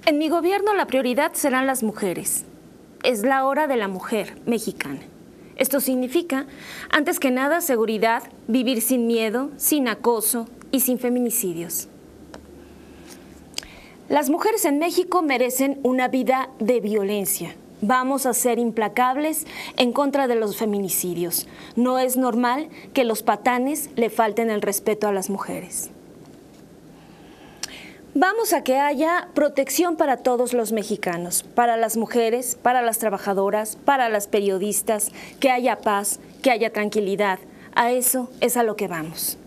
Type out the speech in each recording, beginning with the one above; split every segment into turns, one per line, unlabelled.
En mi gobierno la prioridad serán las mujeres. Es la hora de la mujer mexicana. Esto significa, antes que nada, seguridad, vivir sin miedo, sin acoso y sin feminicidios. Las mujeres en México merecen una vida de violencia. Vamos a ser implacables en contra de los feminicidios. No es normal que los patanes le falten el respeto a las mujeres. Vamos a que haya protección para todos los mexicanos, para las mujeres, para las trabajadoras, para las periodistas, que haya paz, que haya tranquilidad. A eso es a lo que vamos.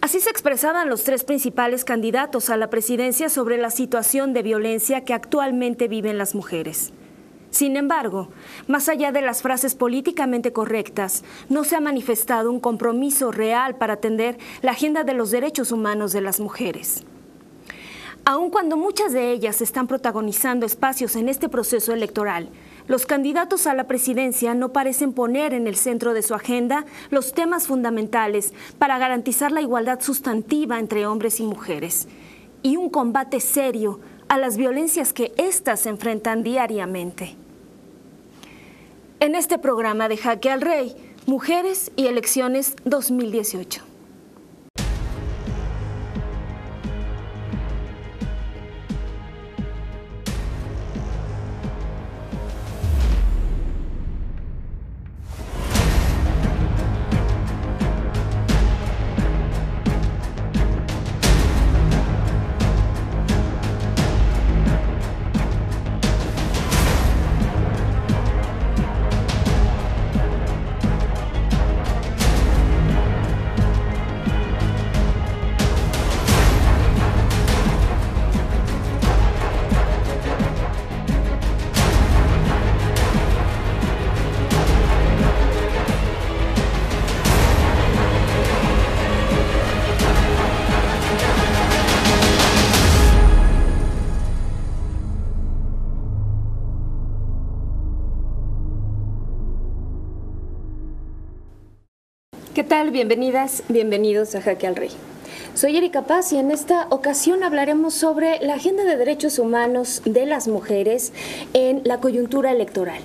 Así se expresaban los tres principales candidatos a la presidencia sobre la situación de violencia que actualmente viven las mujeres. Sin embargo, más allá de las frases políticamente correctas, no se ha manifestado un compromiso real para atender la agenda de los derechos humanos de las mujeres. Aun cuando muchas de ellas están protagonizando espacios en este proceso electoral, los candidatos a la presidencia no parecen poner en el centro de su agenda los temas fundamentales para garantizar la igualdad sustantiva entre hombres y mujeres y un combate serio a las violencias que éstas se enfrentan diariamente. En este programa de Jaque al Rey, Mujeres y Elecciones 2018. ¿Qué tal? Bienvenidas, bienvenidos a Jaque al Rey. Soy Erika Paz y en esta ocasión hablaremos sobre la agenda de derechos humanos de las mujeres en la coyuntura electoral.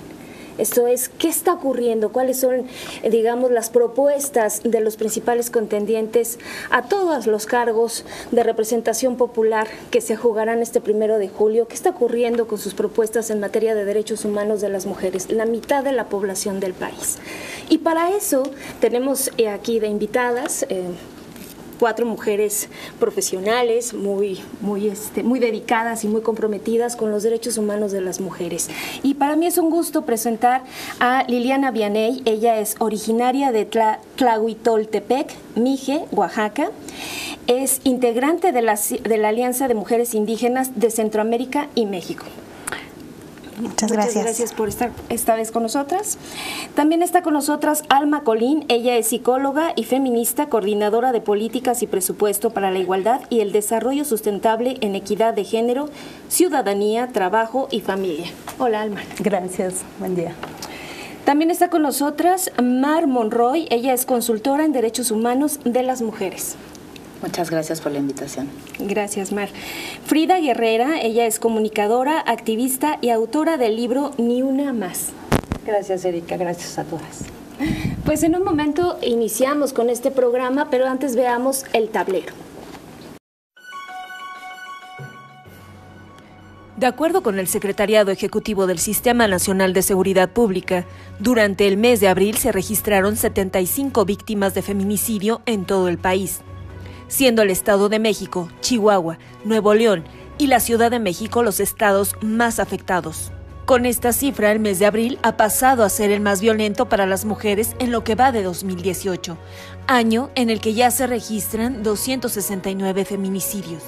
Esto es, ¿qué está ocurriendo? ¿Cuáles son, digamos, las propuestas de los principales contendientes a todos los cargos de representación popular que se jugarán este 1 de julio? ¿Qué está ocurriendo con sus propuestas en materia de derechos humanos de las mujeres? La mitad de la población del país. Y para eso tenemos aquí de invitadas 4 mujeres profesionales muy dedicadas y muy comprometidas con los derechos humanos de las mujeres. Y para mí es un gusto presentar a Liliana Vianey. Ella es originaria de Tlahuitoltepec, Mije, Oaxaca. Es integrante de la Alianza de Mujeres Indígenas de Centroamérica y México.
Muchas gracias.
Muchas gracias por estar esta vez con nosotras. También está con nosotras Alma Colín. Ella es psicóloga y feminista, coordinadora de políticas y presupuesto para la igualdad y el desarrollo sustentable en equidad de género, ciudadanía, trabajo y familia. Hola, Alma.
Gracias, buen día.
También está con nosotras Mar Monroy. Ella es consultora en derechos humanos de las mujeres.
Muchas gracias por la invitación.
Gracias, Mar. Frida Guerrera, ella es comunicadora, activista y autora del libro Ni Una Más.
Gracias, Erika. Gracias a todas.
Pues en un momento iniciamos con este programa, pero antes veamos el tablero.
De acuerdo con el Secretariado Ejecutivo del Sistema Nacional de Seguridad Pública, durante el mes de abril se registraron 75 víctimas de feminicidio en todo el país, siendo el Estado de México, Chihuahua, Nuevo León y la Ciudad de México los estados más afectados. Con esta cifra, el mes de abril ha pasado a ser el más violento para las mujeres en lo que va de 2018, año en el que ya se registran 269 feminicidios.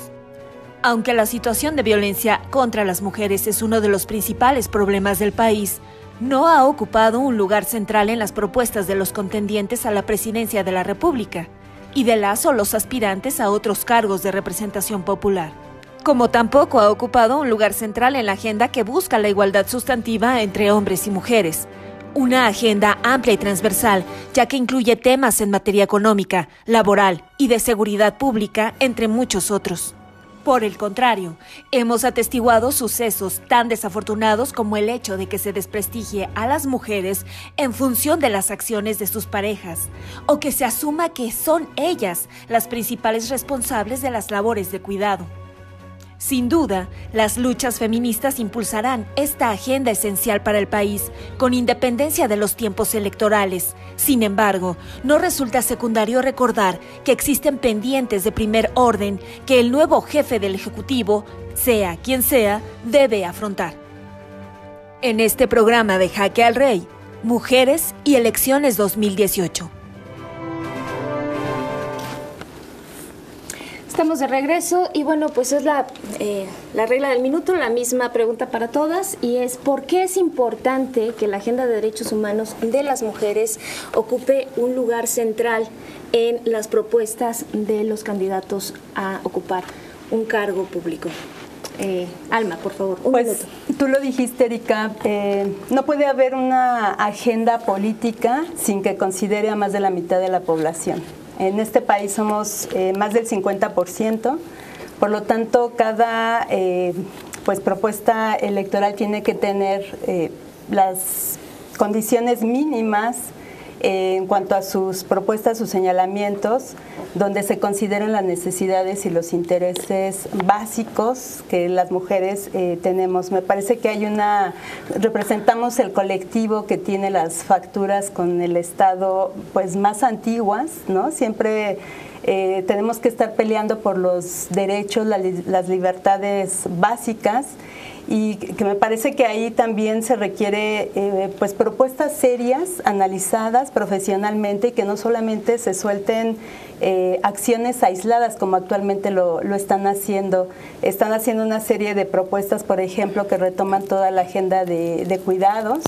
Aunque la situación de violencia contra las mujeres es uno de los principales problemas del país, no ha ocupado un lugar central en las propuestas de los contendientes a la presidencia de la República y de las o los aspirantes a otros cargos de representación popular. Como tampoco ha ocupado un lugar central en la agenda que busca la igualdad sustantiva entre hombres y mujeres. Una agenda amplia y transversal, ya que incluye temas en materia económica, laboral y de seguridad pública, entre muchos otros. Por el contrario, hemos atestiguado sucesos tan desafortunados como el hecho de que se desprestigie a las mujeres en función de las acciones de sus parejas, o que se asuma que son ellas las principales responsables de las labores de cuidado. Sin duda, las luchas feministas impulsarán esta agenda esencial para el país, con independencia de los tiempos electorales. Sin embargo, no resulta secundario recordar que existen pendientes de primer orden que el nuevo jefe del Ejecutivo, sea quien sea, debe afrontar. En este programa de Jaque al Rey, Mujeres y Elecciones 2018.
Estamos de regreso y bueno, pues es la regla del minuto, la misma pregunta para todas, y es ¿por qué es importante que la agenda de derechos humanos de las mujeres ocupe un lugar central en las propuestas de los candidatos a ocupar un cargo público? Alma, por favor, un minuto.
Tú lo dijiste, Erika, no puede haber una agenda política sin que considere a más de la mitad de la población. En este país somos más del 50%, por lo tanto cada propuesta electoral tiene que tener las condiciones mínimas en cuanto a sus propuestas, sus señalamientos, donde se consideren las necesidades y los intereses básicos que las mujeres tenemos. Me parece que representamos el colectivo que tiene las facturas con el Estado pues más antiguas, ¿no? Siempre tenemos que estar peleando por los derechos, las libertades básicas, y que me parece que ahí también se requiere propuestas serias, analizadas profesionalmente, y que no solamente se suelten acciones aisladas como actualmente lo están haciendo. Están haciendo una serie de propuestas, por ejemplo, que retoman toda la agenda de cuidados,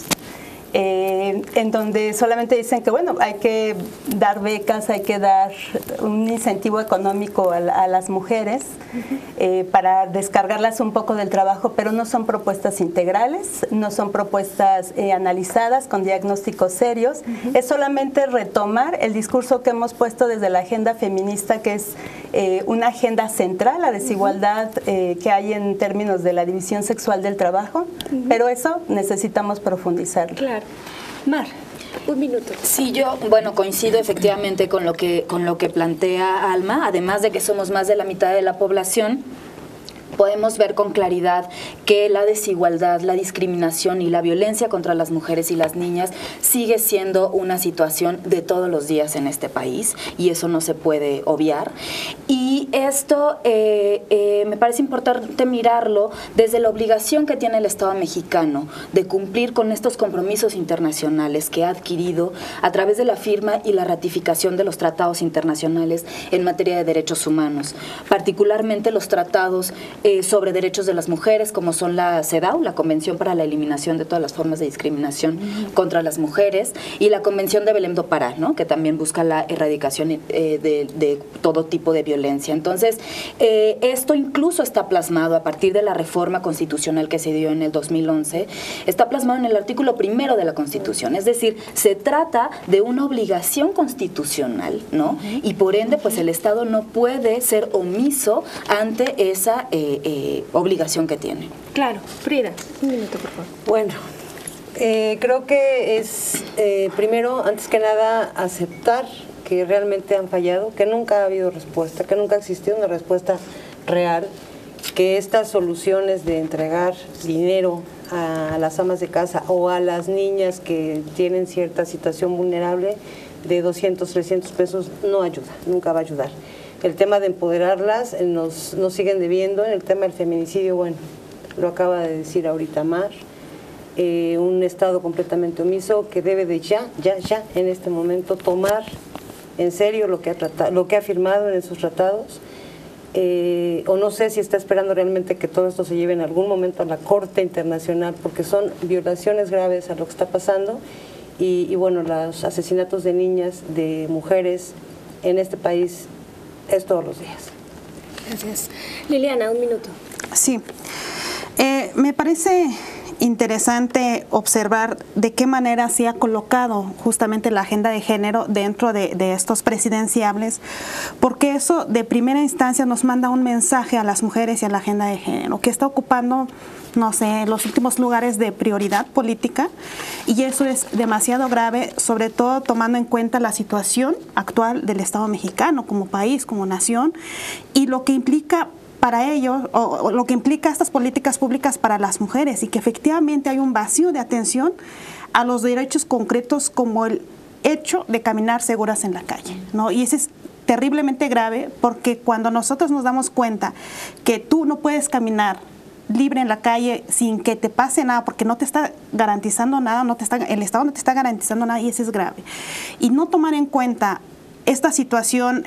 en donde solamente dicen que bueno, hay que dar becas, hay que dar un incentivo económico a las mujeres para descargarlas un poco del trabajo, pero no son propuestas integrales, no son propuestas analizadas con diagnósticos serios. Es solamente retomar el discurso que hemos puesto desde la agenda feminista, que es una agenda central, la desigualdad que hay en términos de la división sexual del trabajo, pero eso necesitamos profundizarlo.
Claro. Mar, un minuto.
Sí, yo, coincido efectivamente con lo que plantea Alma, además de que somos más de la mitad de la población. Podemos ver con claridad que la desigualdad, la discriminación y la violencia contra las mujeres y las niñas sigue siendo una situación de todos los días en este país, y eso no se puede obviar. Y esto me parece importante mirarlo desde la obligación que tiene el Estado mexicano de cumplir con estos compromisos internacionales que ha adquirido a través de la firma y la ratificación de los tratados internacionales en materia de derechos humanos, particularmente los tratados sobre derechos de las mujeres, como son la CEDAW, la Convención para la Eliminación de todas las formas de discriminación contra las mujeres, y la Convención de Belém do Pará, ¿no? Que también busca la erradicación de todo tipo de violencia. Entonces, esto incluso está plasmado a partir de la reforma constitucional que se dio en el 2011, está plasmado en el artículo 1 de la Constitución, es decir, se trata de una obligación constitucional, ¿no? Y por ende, pues el Estado no puede ser omiso ante esa obligación que tiene.
Claro. Frida, un minuto, por favor.
Bueno, creo que es, primero, antes que nada, aceptar que realmente han fallado, que nunca ha habido respuesta, que nunca ha existido una respuesta real, que estas soluciones de entregar dinero a las amas de casa o a las niñas que tienen cierta situación vulnerable de 200, 300 pesos no ayuda, nunca va a ayudar. El tema de empoderarlas nos siguen debiendo. En el tema del feminicidio, bueno, lo acaba de decir ahorita Mar, un Estado completamente omiso que debe de ya, en este momento, tomar en serio lo que ha firmado en esos tratados, o no sé si está esperando realmente que todo esto se lleve en algún momento a la Corte Internacional, porque son violaciones graves a lo que está pasando, y bueno, los asesinatos de niñas, de mujeres en este país es todos los días.
Gracias. Liliana, un minuto.
Sí. Me parece interesante observar de qué manera se ha colocado justamente la agenda de género dentro de estos presidenciables, porque eso de primera instancia nos manda un mensaje a las mujeres y a la agenda de género, que está ocupando, no sé, los últimos lugares de prioridad política, y eso es demasiado grave, sobre todo tomando en cuenta la situación actual del Estado mexicano como país, como nación, y lo que implica para ellos, o lo que implica estas políticas públicas para las mujeres, y que efectivamente hay un vacío de atención a los derechos concretos como el hecho de caminar seguras en la calle, ¿no? Y ese es terriblemente grave, porque cuando nosotros nos damos cuenta que tú no puedes caminar libre en la calle sin que te pase nada, porque no te está garantizando nada, el Estado no te está garantizando nada, y eso es grave. Y no tomar en cuenta esta situación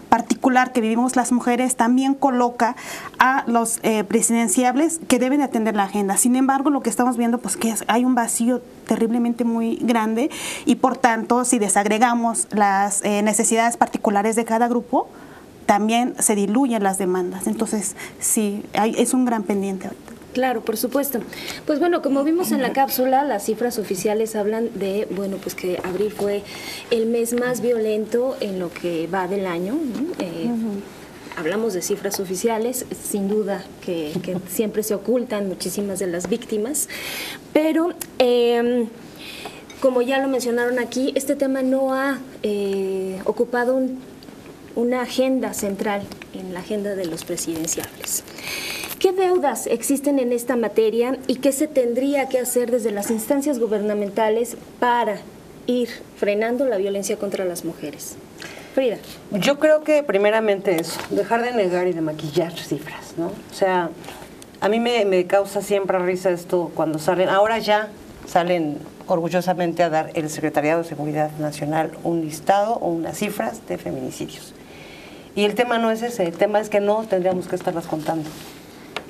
particular que vivimos las mujeres también coloca a los presidenciables que deben atender la agenda. Sin embargo, lo que estamos viendo pues que hay un vacío terriblemente muy grande, y por tanto, si desagregamos las necesidades particulares de cada grupo, también se diluyen las demandas. Entonces, sí, es un gran pendiente ahorita.
Claro, por supuesto. Pues bueno, como vimos en la cápsula, las cifras oficiales hablan de, bueno, pues que abril fue el mes más violento en lo que va del año, ¿no? Hablamos de cifras oficiales, sin duda que siempre se ocultan muchísimas de las víctimas, pero como ya lo mencionaron aquí, este tema no ha ocupado una agenda central en la agenda de los presidenciables. ¿Qué deudas existen en esta materia y qué se tendría que hacer desde las instancias gubernamentales para ir frenando la violencia contra las mujeres? Frida.
Yo creo que primeramente eso, dejar de negar y de maquillar cifras, ¿no? O sea, a mí me causa siempre risa esto cuando salen, ahora ya salen orgullosamente a dar el Secretariado de Seguridad Nacional un listado o unas cifras de feminicidios. Y el tema no es ese, el tema es que no tendríamos que estarlas contando.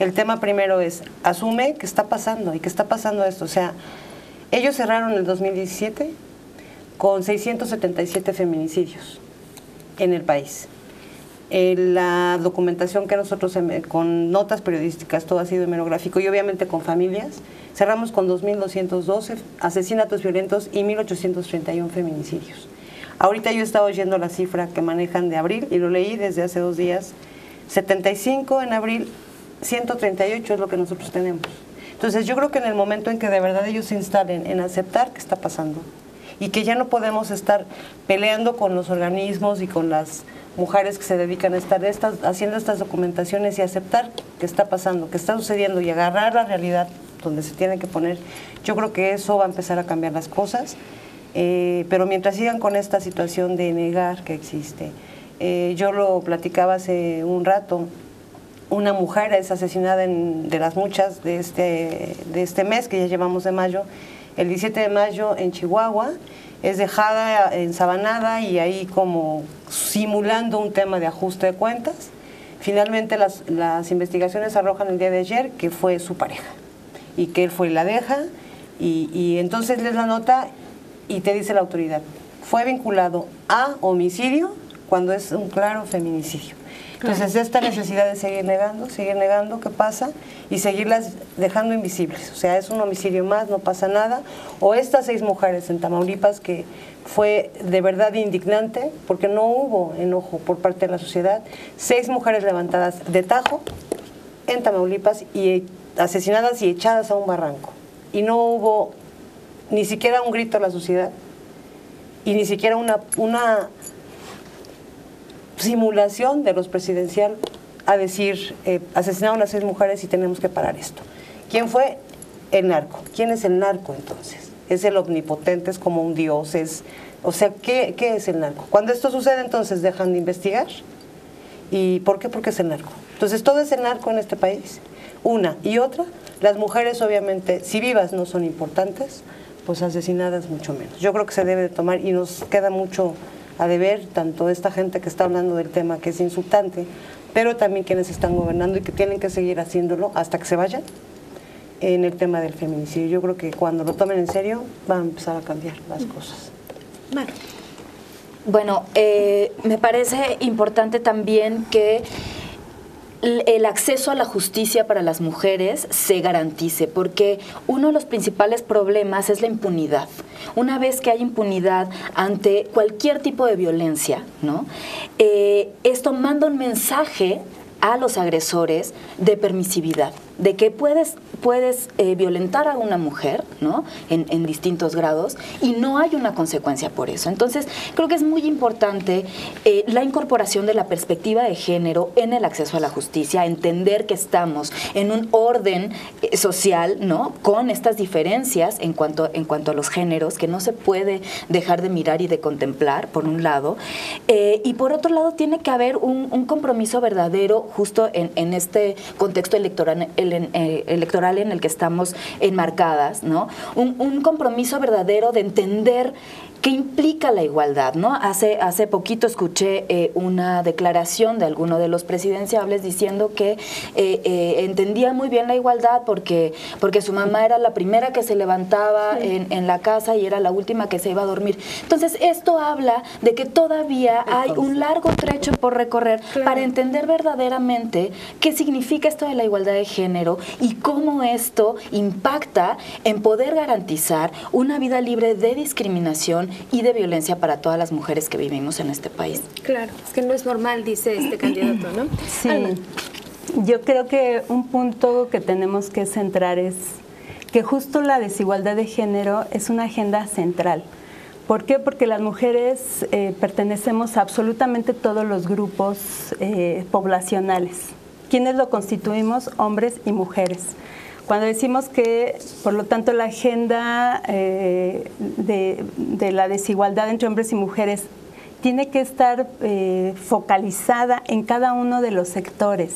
El tema primero es, asume que está pasando y que está pasando esto. O sea, ellos cerraron el 2017 con 677 feminicidios en el país. La documentación que nosotros, con notas periodísticas, todo ha sido hemerográfico, y obviamente con familias, cerramos con 2.212 asesinatos violentos y 1.831 feminicidios. Ahorita yo estaba oyendo la cifra que manejan de abril, y lo leí desde hace 2 días, 75 en abril, 138 es lo que nosotros tenemos. Entonces yo creo que en el momento en que de verdad ellos se instalen en aceptar que está pasando, y que ya no podemos estar peleando con los organismos y con las mujeres que se dedican a estar haciendo estas documentaciones, y aceptar que está pasando, que está sucediendo, y agarrar la realidad donde se tiene que poner, yo creo que eso va a empezar a cambiar las cosas. Pero mientras sigan con esta situación de negar que existe, yo lo platicaba hace un rato, una mujer es asesinada de las muchas de este mes que ya llevamos de mayo, el 17 de mayo en Chihuahua, es dejada ensabanada y ahí como simulando un tema de ajuste de cuentas. Finalmente las investigaciones arrojan el día de ayer que fue su pareja y que él fue y la deja, y entonces lees la nota y te dice la autoridad, fue vinculado a homicidio cuando es un claro feminicidio. Entonces esta necesidad de seguir negando qué pasa, y seguirlas dejando invisibles. O sea, es un homicidio más, no pasa nada. O estas 6 mujeres en Tamaulipas, que fue de verdad indignante porque no hubo enojo por parte de la sociedad. 6 mujeres levantadas de tajo en Tamaulipas y asesinadas y echadas a un barranco. Y no hubo ni siquiera un grito a la sociedad, y ni siquiera una simulación de los presidencial a decir, asesinaron a 6 mujeres y tenemos que parar esto. ¿Quién fue? El narco. ¿Quién es el narco entonces? Es el omnipotente, es como un dios, o sea, ¿qué es el narco? Cuando esto sucede, entonces dejan de investigar. ¿Y por qué? Porque es el narco. Entonces todo es el narco en este país. Una y otra, las mujeres obviamente, si vivas no son importantes, pues asesinadas mucho menos. Yo creo que se debe de tomar, y nos queda mucho a deber, tanto esta gente que está hablando del tema que es insultante, pero también quienes están gobernando y que tienen que seguir haciéndolo hasta que se vayan, en el tema del feminicidio. Yo creo que cuando lo tomen en serio van a empezar a cambiar las cosas.
Bueno,
me parece importante también que el acceso a la justicia para las mujeres se garantice, porque uno de los principales problemas es la impunidad. Una vez que hay impunidad ante cualquier tipo de violencia, ¿no? Esto manda un mensaje a los agresores de permisividad, de que puedes violentar a una mujer, ¿no? en distintos grados, y no hay una consecuencia por eso. Entonces, creo que es muy importante la incorporación de la perspectiva de género en el acceso a la justicia, entender que estamos en un orden social, ¿no? Con estas diferencias en cuanto a los géneros, que no se puede dejar de mirar y de contemplar, por un lado, y por otro lado tiene que haber un compromiso verdadero justo en este contexto electoral en el que estamos enmarcadas, ¿no? Un compromiso verdadero de entender qué implica la igualdad, ¿no? Hace poquito escuché una declaración de alguno de los presidenciables diciendo que entendía muy bien la igualdad porque su mamá era la primera que se levantaba en la casa y era la última que se iba a dormir. Entonces, esto habla de que todavía hay un largo trecho por recorrer para entender verdaderamente qué significa esto de la igualdad de género y cómo esto impacta en poder garantizar una vida libre de discriminación y de violencia para todas las mujeres que vivimos en este país.
Claro, es que no es normal, dice este candidato, ¿no?
Sí, Alma. Yo creo que un punto que tenemos que centrar es que justo la desigualdad de género es una agenda central. ¿Por qué? Porque las mujeres pertenecemos a absolutamente todos los grupos poblacionales. ¿Quiénes lo constituimos? Hombres y mujeres. Cuando decimos que, por lo tanto, la agenda de la desigualdad entre hombres y mujeres tiene que estar focalizada en cada uno de los sectores.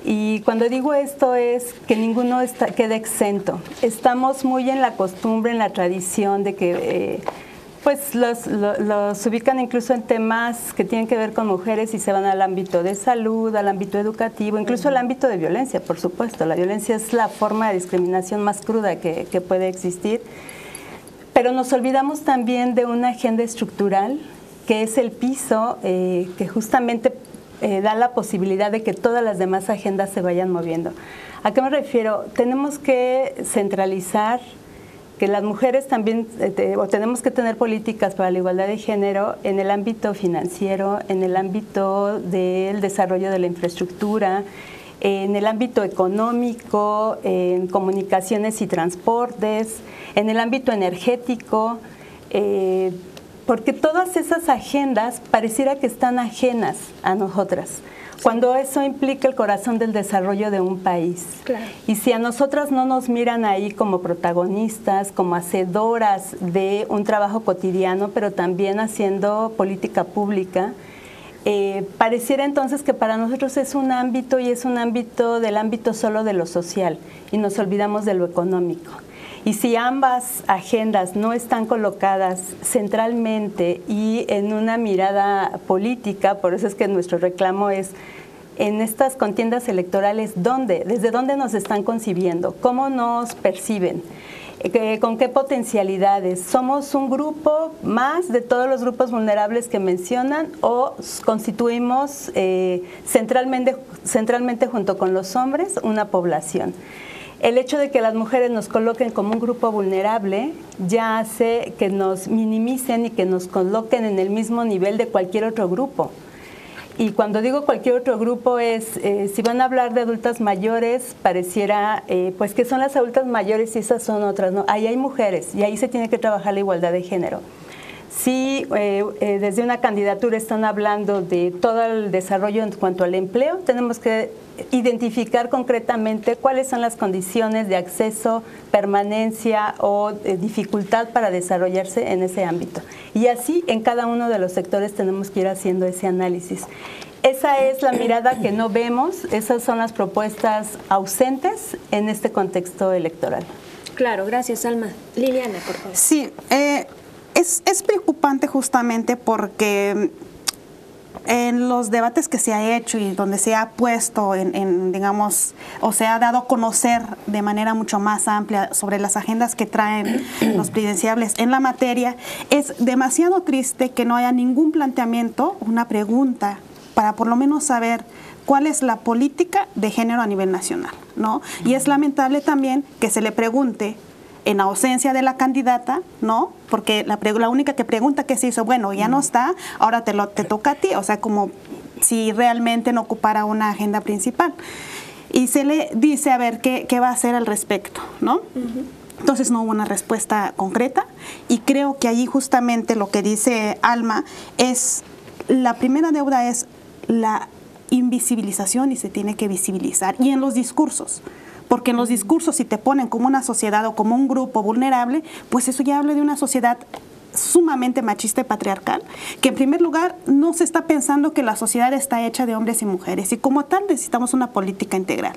Y cuando digo esto es que ninguno quede exento. Estamos muy en la costumbre, en la tradición de que pues los ubican incluso en temas que tienen que ver con mujeres y se van al ámbito de salud, al ámbito educativo, incluso al ámbito de violencia, por supuesto. La violencia es la forma de discriminación más cruda que puede existir. Pero nos olvidamos también de una agenda estructural, que es el piso que justamente da la posibilidad de que todas las demás agendas se vayan moviendo. ¿A qué me refiero? Tenemos que centralizar que las mujeres también, o tenemos que tener políticas para la igualdad de género en el ámbito financiero, en el ámbito del desarrollo de la infraestructura, en el ámbito económico, en comunicaciones y transportes, en el ámbito energético, porque todas esas agendas pareciera que están ajenas a nosotras, cuando eso implica el corazón del desarrollo de un país.
Claro.
Y si a nosotras no nos miran ahí como protagonistas, como hacedoras de un trabajo cotidiano, pero también haciendo política pública, pareciera entonces que para nosotros es un ámbito y es un ámbito del ámbito solo de lo social y nos olvidamos de lo económico. Y si ambas agendas no están colocadas centralmente y en una mirada política, por eso es que nuestro reclamo es en estas contiendas electorales, ¿desde dónde nos están concibiendo? ¿Cómo nos perciben? ¿Con qué potencialidades? ¿Somos un grupo más de todos los grupos vulnerables que mencionan o constituimos centralmente junto con los hombres una población? El hecho de que las mujeres nos coloquen como un grupo vulnerable ya hace que nos minimicen y que nos coloquen en el mismo nivel de cualquier otro grupo. Y cuando digo cualquier otro grupo es, si van a hablar de adultas mayores, pareciera pues que son las adultas mayores y esas son otras, ¿no? Ahí hay mujeres y ahí se tiene que trabajar la igualdad de género. Si desde una candidatura están hablando de todo el desarrollo en cuanto al empleo, tenemos que identificar concretamente cuáles son las condiciones de acceso, permanencia o dificultad para desarrollarse en ese ámbito. Y así en cada uno de los sectores tenemos que ir haciendo ese análisis. Esa es la mirada que no vemos, esas son las propuestas ausentes en este contexto electoral.
Claro, gracias, Alma. Liliana, por favor.
Sí, es preocupante justamente porque en los debates que se ha hecho y donde se ha puesto digamos, o se ha dado a conocer de manera mucho más amplia sobre las agendas que traen los presidenciables en la materia, es demasiado triste que no haya ningún planteamiento, una pregunta, para por lo menos saber cuál es la política de género a nivel nacional, ¿no? Y es lamentable también que se le pregunte en ausencia de la candidata, ¿no? Porque la única que pregunta que se hizo, bueno, ya no está, ahora te toca a ti, o sea, como si realmente no ocupara una agenda principal. Y se le dice, a ver, ¿qué va a hacer al respecto?, ¿no? Entonces no hubo una respuesta concreta y creo que allí justamente lo que dice Alma es, la primera deuda es la invisibilización y se tiene que visibilizar. Y en los discursos, porque en los discursos si te ponen como una sociedad o como un grupo vulnerable, pues eso ya habla de una sociedad sumamente machista y patriarcal, que en primer lugar no se está pensando que la sociedad está hecha de hombres y mujeres y como tal necesitamos una política integral.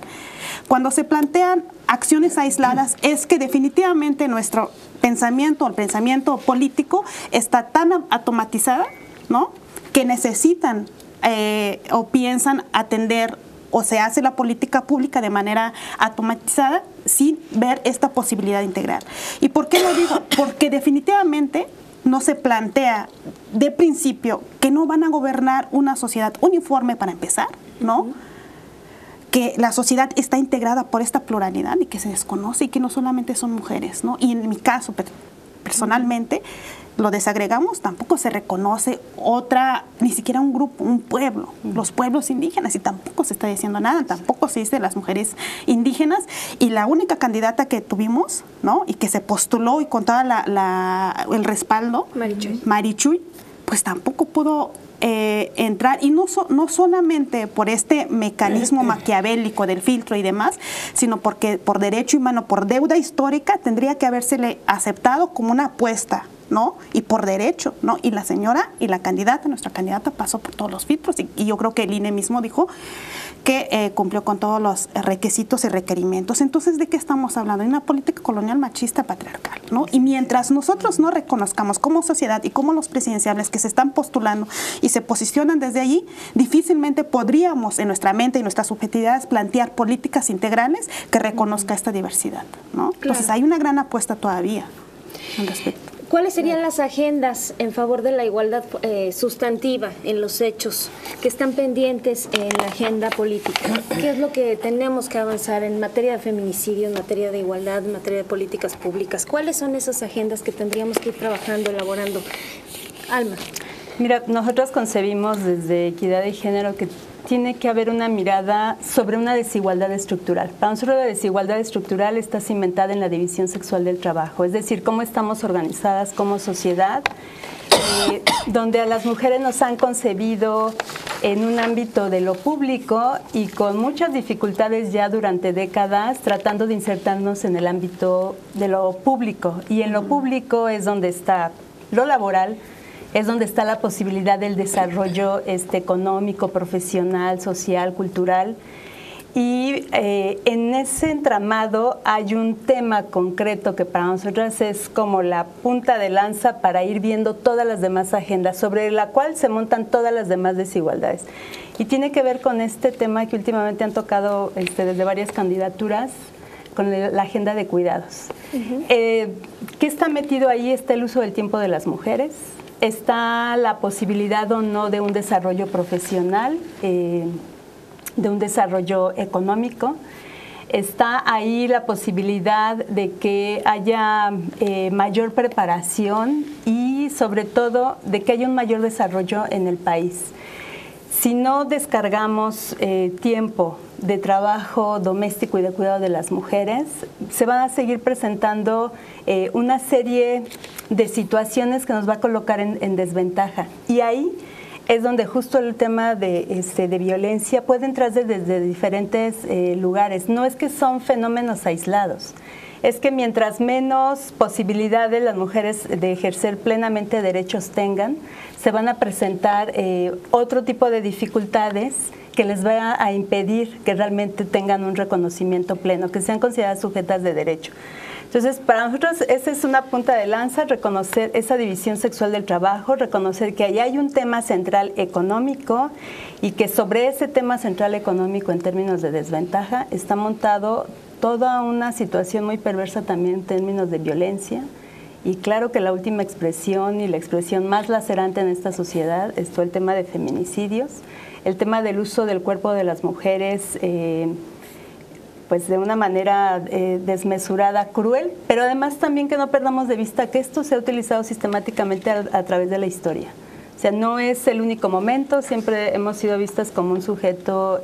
Cuando se plantean acciones aisladas es que definitivamente nuestro pensamiento, el pensamiento político está tan automatizada, ¿no?, que necesitan o piensan atender o se hace la política pública de manera automatizada sin ver esta posibilidad integral. ¿Y por qué lo digo? Porque definitivamente no se plantea de principio que no van a gobernar una sociedad uniforme para empezar, ¿no? Que la sociedad está integrada por esta pluralidad y que se desconoce y que no solamente son mujeres, ¿no? Y en mi caso, personalmente, lo desagregamos, tampoco se reconoce ni siquiera un grupo, un pueblo, los pueblos indígenas, y tampoco se está diciendo nada, tampoco se dice las mujeres indígenas, y la única candidata que tuvimos, ¿no?, y que se postuló y con todo el respaldo, Marichuy, pues tampoco pudo entrar, y no solamente por este mecanismo maquiavélico del filtro y demás, sino porque por derecho humano, por deuda histórica, tendría que habérsele aceptado como una apuesta, ¿no? Y por derecho, ¿no? Y la señora y la candidata, nuestra candidata, pasó por todos los filtros y yo creo que el INE mismo dijo que cumplió con todos los requisitos y requerimientos. Entonces, ¿de qué estamos hablando? De una política colonial machista patriarcal, ¿no? Y mientras nosotros no reconozcamos como sociedad y como los presidenciables que se están postulando y se posicionan desde allí, difícilmente podríamos en nuestra mente y nuestras subjetividades plantear políticas integrales que reconozca esta diversidad, ¿no? Entonces, hay una gran apuesta todavía al respecto.
¿Cuáles serían las agendas en favor de la igualdad sustantiva en los hechos que están pendientes en la agenda política? ¿Qué es lo que tenemos que avanzar en materia de feminicidio, en materia de igualdad, en materia de políticas públicas? ¿Cuáles son esas agendas que tendríamos que ir trabajando, elaborando? Alma.
Mira, nosotros concebimos desde Equidad de Género que tiene que haber una mirada sobre una desigualdad estructural. Para nosotros la desigualdad estructural está cimentada en la división sexual del trabajo, es decir, cómo estamos organizadas como sociedad, donde a las mujeres nos han concebido en un ámbito de lo público y con muchas dificultades ya durante décadas tratando de insertarnos en el ámbito de lo público. Y en lo público es donde está lo laboral, es donde está la posibilidad del desarrollo económico, profesional, social, cultural. Y en ese entramado hay un tema concreto que para nosotras es como la punta de lanza para ir viendo todas las demás agendas, sobre la cual se montan todas las demás desigualdades. Y tiene que ver con este tema que últimamente han tocado desde varias candidaturas, con la agenda de cuidados. ¿Qué está metido ahí? Está el uso del tiempo de las mujeres, está la posibilidad o no de un desarrollo profesional, de un desarrollo económico, está ahí la posibilidad de que haya mayor preparación y sobre todo de que haya un mayor desarrollo en el país. Si no descargamos tiempo de trabajo doméstico y de cuidado de las mujeres, se van a seguir presentando una serie de situaciones que nos va a colocar en desventaja. Y ahí es donde justo el tema de violencia puede entrar desde diferentes lugares. No es que son fenómenos aislados, es que mientras menos posibilidades las mujeres de ejercer plenamente derechos tengan, se van a presentar otro tipo de dificultades que les va a impedir que realmente tengan un reconocimiento pleno, que sean consideradas sujetas de derecho. Entonces, para nosotros esa es una punta de lanza, reconocer esa división sexual del trabajo, reconocer que ahí hay un tema central económico y que sobre ese tema central económico en términos de desventaja está montado toda una situación muy perversa también en términos de violencia. Y claro que la última expresión y la expresión más lacerante en esta sociedad es todo el tema de feminicidios, el tema del uso del cuerpo de las mujeres, pues de una manera desmesurada, cruel, pero además también que no perdamos de vista que esto se ha utilizado sistemáticamente a través de la historia. O sea, no es el único momento, siempre hemos sido vistas como un sujeto,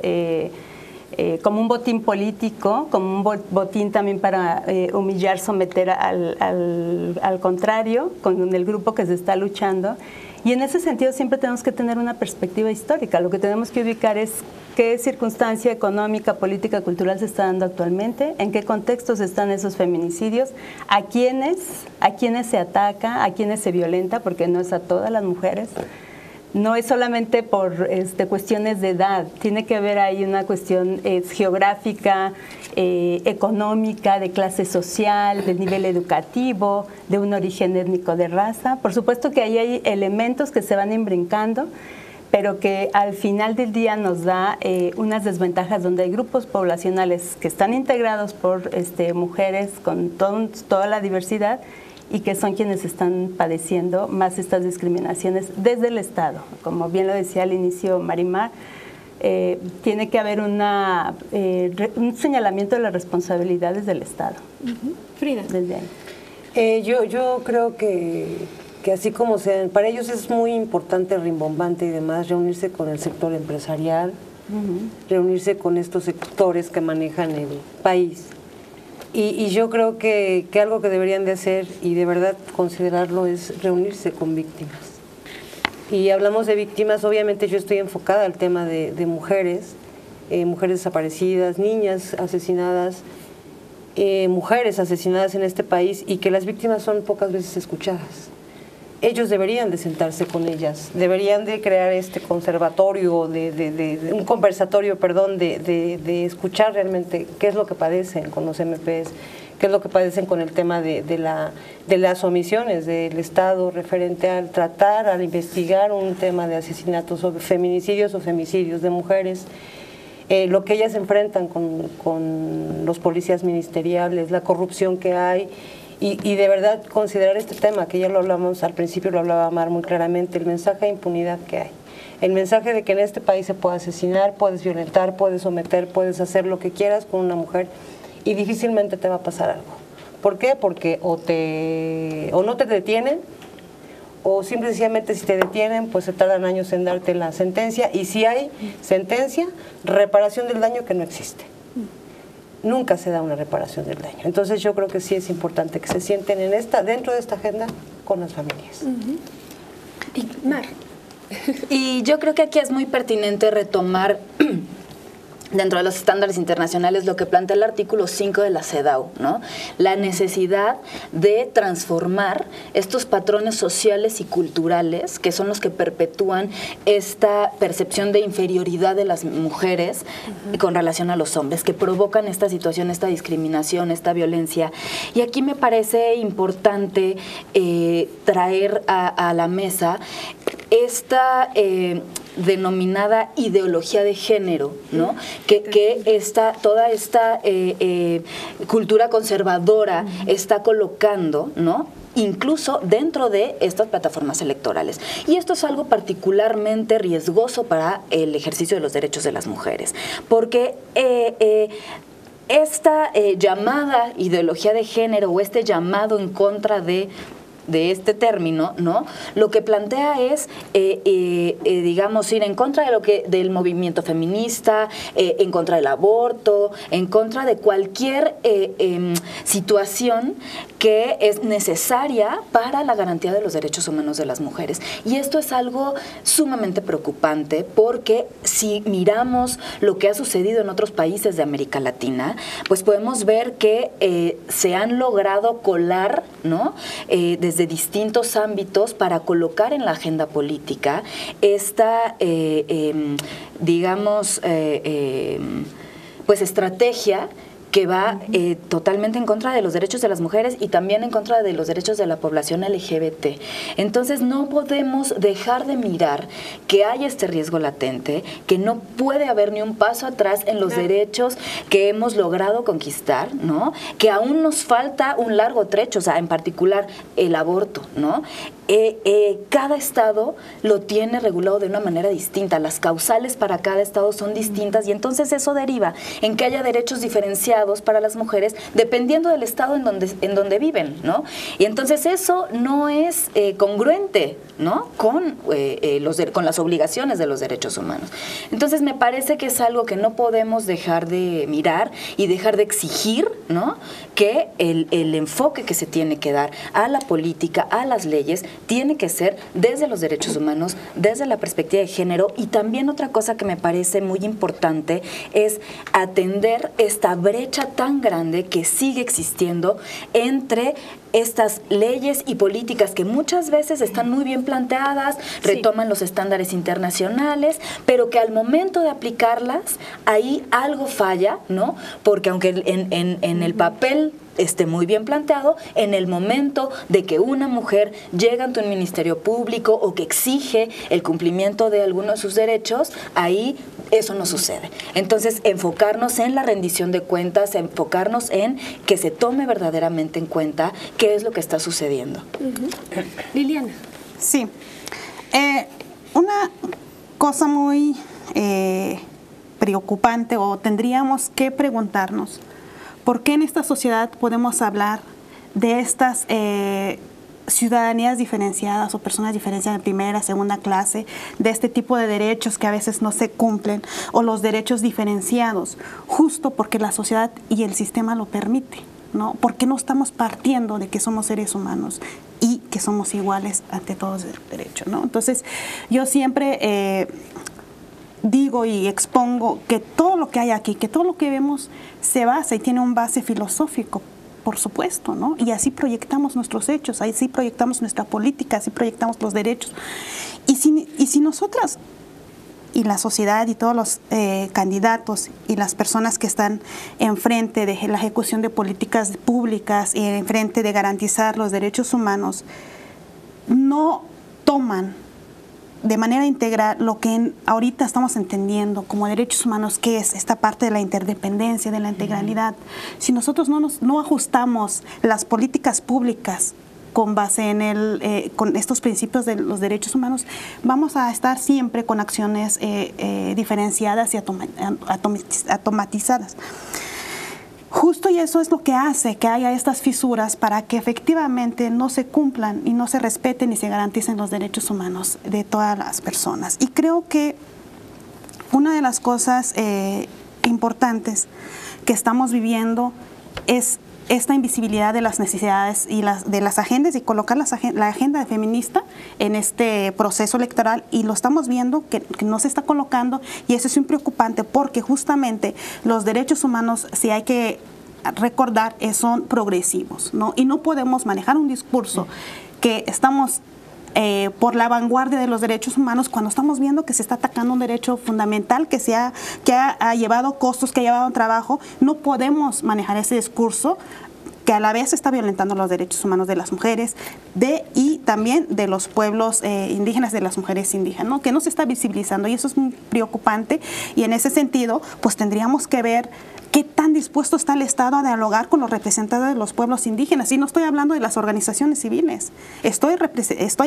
como un botín político, como un botín también para humillar, someter al contrario, con el grupo que se está luchando. Y en ese sentido siempre tenemos que tener una perspectiva histórica. Lo que tenemos que ubicar es qué circunstancia económica, política, cultural se está dando actualmente, en qué contextos están esos feminicidios, a quiénes se ataca, a quiénes se violenta, porque no es a todas las mujeres. No es solamente por cuestiones de edad, tiene que haber ahí una cuestión geográfica, económica, de clase social, de nivel educativo, de un origen étnico, de raza. Por supuesto que ahí hay elementos que se van imbrincando, pero que al final del día nos da unas desventajas donde hay grupos poblacionales que están integrados por mujeres con toda la diversidad, y que son quienes están padeciendo más estas discriminaciones desde el Estado. Como bien lo decía al inicio Marimar, tiene que haber un señalamiento de las responsabilidades del Estado.
Frida.
Desde ahí.
Yo creo que así como sean, para ellos es muy importante, rimbombante y demás, reunirse con el sector empresarial, reunirse con estos sectores que manejan el país. Y yo creo que algo que deberían de hacer y de verdad considerarlo es reunirse con víctimas. Y hablamos de víctimas, obviamente yo estoy enfocada al tema de mujeres, mujeres desaparecidas, niñas asesinadas, mujeres asesinadas en este país, y que las víctimas son pocas veces escuchadas. Ellos deberían de sentarse con ellas, deberían de crear este conservatorio, un conversatorio, perdón, de escuchar realmente qué es lo que padecen con los MPs, qué es lo que padecen con el tema de las omisiones del Estado referente al tratar, al investigar un tema de asesinatos o feminicidios o femicidios de mujeres, lo que ellas enfrentan con los policías ministeriales, la corrupción que hay. Y de verdad considerar este tema, que ya lo hablamos al principio, lo hablaba Mar muy claramente, el mensaje de impunidad que hay. El mensaje de que en este país se puede asesinar, puedes violentar, puedes someter, puedes hacer lo que quieras con una mujer y difícilmente te va a pasar algo. ¿Por qué? Porque o no te detienen, o simplemente si te detienen, pues se tardan años en darte la sentencia, y si hay sentencia, reparación del daño que no existe. Nunca se da una reparación del daño. Entonces yo creo que sí es importante que se sienten dentro de esta agenda con las familias.
Y Mar.
Y yo creo que aquí es muy pertinente retomar dentro de los estándares internacionales lo que plantea el artículo 5 de la CEDAW, ¿no? La necesidad de transformar estos patrones sociales y culturales que son los que perpetúan esta percepción de inferioridad de las mujeres con relación a los hombres, que provocan esta situación, esta discriminación, esta violencia. Y aquí me parece importante traer a la mesa esta denominada ideología de género, ¿no? Que toda esta cultura conservadora está colocando, ¿no? Incluso dentro de estas plataformas electorales. Y esto es algo particularmente riesgoso para el ejercicio de los derechos de las mujeres, porque esta llamada ideología de género o este llamado en contra de este término, ¿no? Lo que plantea es, digamos, ir en contra del movimiento feminista, en contra del aborto, en contra de cualquier situación que es necesaria para la garantía de los derechos humanos de las mujeres. Y esto es algo sumamente preocupante, porque si miramos lo que ha sucedido en otros países de América Latina, pues podemos ver que se han logrado colar, ¿no? Desde distintos ámbitos para colocar en la agenda política esta, digamos, pues estrategia que va totalmente en contra de los derechos de las mujeres y también en contra de los derechos de la población LGBT. Entonces no podemos dejar de mirar que hay este riesgo latente, que no puede haber ni un paso atrás en los derechos que hemos logrado conquistar, ¿no? Que aún nos falta un largo trecho, o sea, en particular el aborto, ¿no? cada estado lo tiene regulado de una manera distinta, las causales para cada estado son distintas y entonces eso deriva en que haya derechos diferenciados para las mujeres dependiendo del estado en donde viven, ¿no? Y entonces eso no es congruente, ¿no? Con las obligaciones de los derechos humanos. Entonces me parece que es algo que no podemos dejar de mirar y dejar de exigir, ¿no? Que el enfoque que se tiene que dar a la política, a las leyes, tiene que ser desde los derechos humanos, desde la perspectiva de género. Y también otra cosa que me parece muy importante es atender esta brecha tan grande que sigue existiendo entre estas leyes y políticas que muchas veces están muy bien planteadas, retoman los estándares internacionales, pero que al momento de aplicarlas, ahí algo falla, ¿no? Porque aunque en el papel esté muy bien planteado, en el momento de que una mujer llega ante un ministerio público o que exige el cumplimiento de alguno de sus derechos, ahí eso no sucede. Entonces, enfocarnos en la rendición de cuentas, enfocarnos en que se tome verdaderamente en cuenta qué es lo que está sucediendo.
Liliana.
Sí. Una cosa muy preocupante, o tendríamos que preguntarnos, ¿por qué en esta sociedad podemos hablar de estas ciudadanías diferenciadas o personas diferenciadas en primera, segunda clase, de este tipo de derechos que a veces no se cumplen, o los derechos diferenciados? Justo porque la sociedad y el sistema lo permite, ¿no? Porque no estamos partiendo de que somos seres humanos y que somos iguales ante todos los derechos, ¿no? Entonces, yo siempre digo y expongo que todo lo que hay aquí, que todo lo que vemos se basa y tiene un base filosófico, por supuesto, ¿no? Y así proyectamos nuestros hechos, así proyectamos nuestra política, así proyectamos los derechos. Y si nosotras y la sociedad y todos los candidatos y las personas que están enfrente de la ejecución de políticas públicas y enfrente de garantizar los derechos humanos, no toman de manera integral lo que ahorita estamos entendiendo como derechos humanos, que es esta parte de la interdependencia, de la integralidad, si nosotros no ajustamos las políticas públicas con base en con estos principios de los derechos humanos, vamos a estar siempre con acciones diferenciadas y automatizadas. Justo, y eso es lo que hace que haya estas fisuras para que efectivamente no se cumplan y no se respeten y se garanticen los derechos humanos de todas las personas. Y creo que una de las cosas importantes que estamos viviendo es esta invisibilidad de las necesidades y de las agendas, y colocar la agenda feminista en este proceso electoral, y lo estamos viendo que no se está colocando, y eso es muy preocupante porque justamente los derechos humanos, si hay que recordar, son progresivos, ¿no? Y no podemos manejar un discurso que estamos por la vanguardia de los derechos humanos cuando estamos viendo que se está atacando un derecho fundamental que ha llevado costos, que ha llevado trabajo. No podemos manejar ese discurso que a la vez está violentando los derechos humanos de las mujeres y también de los pueblos indígenas, de las mujeres indígenas, ¿no? Que no se está visibilizando, y eso es muy preocupante. Y en ese sentido, pues tendríamos que ver qué tan dispuesto está el Estado a dialogar con los representantes de los pueblos indígenas. Y no estoy hablando de las organizaciones civiles, estoy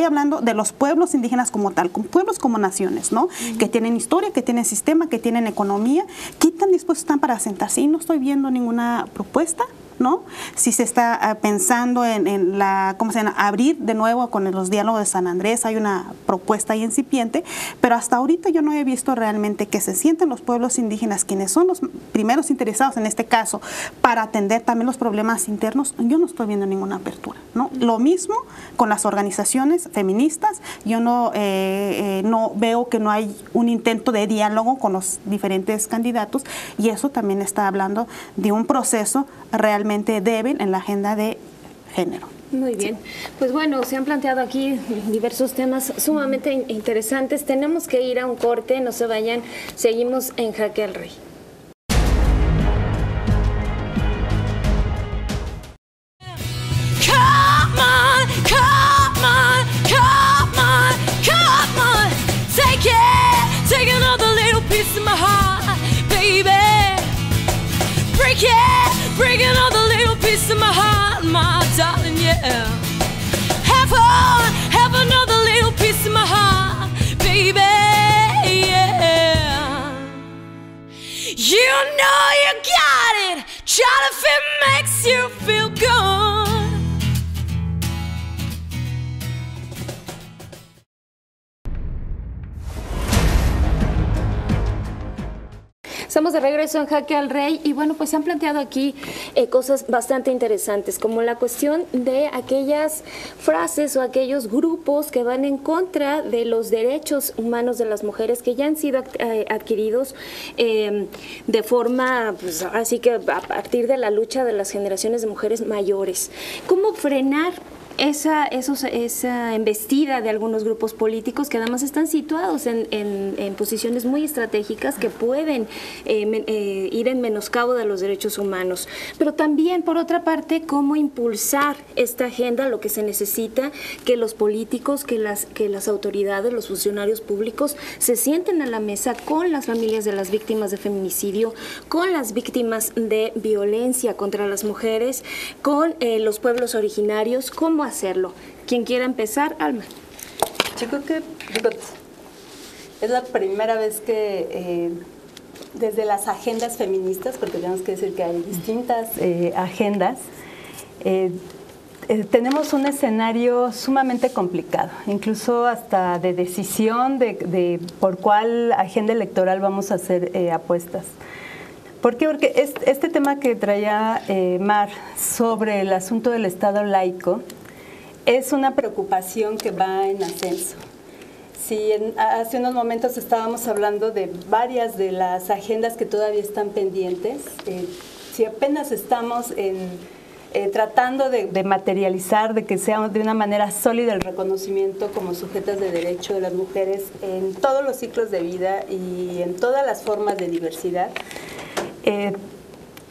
hablando de los pueblos indígenas como tal, con pueblos como naciones, ¿no? Que tienen historia, que tienen sistema, que tienen economía. ¿Qué tan dispuestos están para sentarse? Y no estoy viendo ninguna propuesta, ¿no? Si se está pensando en abrir de nuevo con los diálogos de San Andrés, hay una propuesta ahí incipiente, pero hasta ahorita yo no he visto realmente que se sienten los pueblos indígenas, quienes son los primeros interesados en este caso, para atender también los problemas internos. Yo no estoy viendo ninguna apertura, ¿no? Lo mismo con las organizaciones feministas, yo no veo que no hay un intento de diálogo con los diferentes candidatos, y eso también está hablando de un proceso realmente débil en la agenda de género.
Muy bien. Pues bueno, se han planteado aquí diversos temas sumamente interesantes. Tenemos que ir a un corte, no se vayan, seguimos en Jaque al Rey.
Take another little piece of my heart, baby. Break another little piece of my heart, my darling, yeah. Have don't know you got it. Child, if it makes you feel good.
Estamos de regreso en Jaque al Rey y bueno, pues se han planteado aquí cosas bastante interesantes, como la cuestión de aquellas frases o aquellos grupos que van en contra de los derechos humanos de las mujeres que ya han sido adquiridos de forma, pues así que a partir de la lucha de las generaciones de mujeres mayores. ¿Cómo frenar esa embestida de algunos grupos políticos que además están situados en posiciones muy estratégicas que pueden ir en menoscabo de los derechos humanos? Pero también, por otra parte, cómo impulsar esta agenda, lo que se necesita, que los políticos, que las autoridades, los funcionarios públicos se sienten a la mesa con las familias de las víctimas de feminicidio, con las víctimas de violencia contra las mujeres, con los pueblos originarios. ¿Cómo hacerlo? Quien quiera empezar, Alma.
Yo creo que es la primera vez que desde las agendas feministas, porque tenemos que decir que hay distintas agendas, tenemos un escenario sumamente complicado, incluso hasta de decisión de por cuál agenda electoral vamos a hacer apuestas. ¿Por qué? Porque este tema que traía Mar sobre el asunto del Estado laico es una preocupación que va en ascenso. Si hace unos momentos estábamos hablando de varias de las agendas que todavía están pendientes, si apenas estamos tratando de materializar, de que sea de una manera sólida el reconocimiento como sujetas de derecho de las mujeres en todos los ciclos de vida y en todas las formas de diversidad,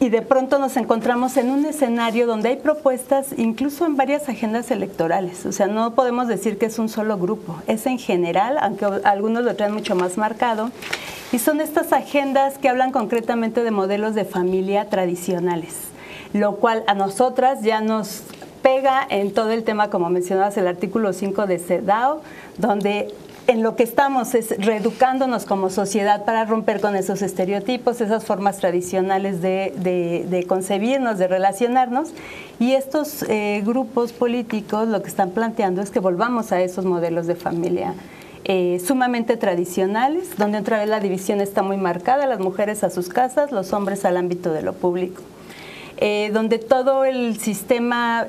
y de pronto nos encontramos en un escenario donde hay propuestas incluso en varias agendas electorales. O sea, no podemos decir que es un solo grupo, es en general, aunque algunos lo traen mucho más marcado. Y son estas agendas que hablan concretamente de modelos de familia tradicionales, lo cual a nosotras ya nos pega en todo el tema, como mencionabas, el artículo 5 de CEDAW, donde en lo que estamos es reeducándonos como sociedad para romper con esos estereotipos, esas formas tradicionales de concebirnos, de relacionarnos. Y estos grupos políticos lo que están planteando es que volvamos a esos modelos de familia sumamente tradicionales, donde otra vez la división está muy marcada, las mujeres a sus casas, los hombres al ámbito de lo público. Donde todo el sistema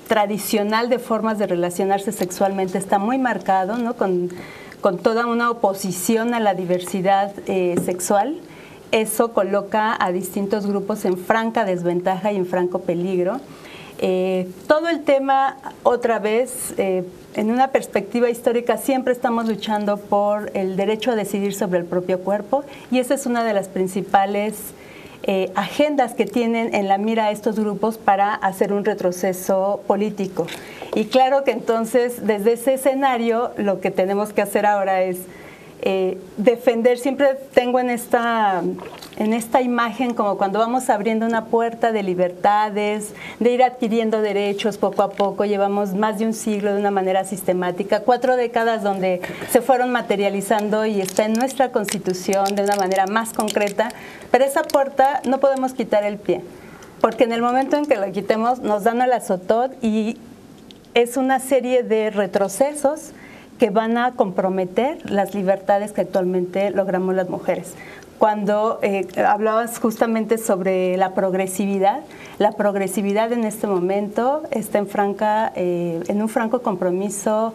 tradicional de formas de relacionarse sexualmente está muy marcado, ¿no? Con toda una oposición a la diversidad sexual. Eso coloca a distintos grupos en franca desventaja y en franco peligro. Todo el tema, otra vez, en una perspectiva histórica, siempre estamos luchando por el derecho a decidir sobre el propio cuerpo, y esa es una de las principales agendas que tienen en la mira estos grupos para hacer un retroceso político. Y claro que entonces, desde ese escenario, lo que tenemos que hacer ahora es defender. Siempre tengo en esta imagen como cuando vamos abriendo una puerta de libertades, de ir adquiriendo derechos poco a poco. Llevamos más de un siglo de una manera sistemática, 4 décadas donde se fueron materializando y está en nuestra Constitución de una manera más concreta, pero esa puerta no podemos quitar el pie, porque en el momento en que la quitemos nos dan el azotón y es una serie de retrocesos que van a comprometer las libertades que actualmente logramos las mujeres. Cuando hablabas justamente sobre la progresividad en este momento está en un franco compromiso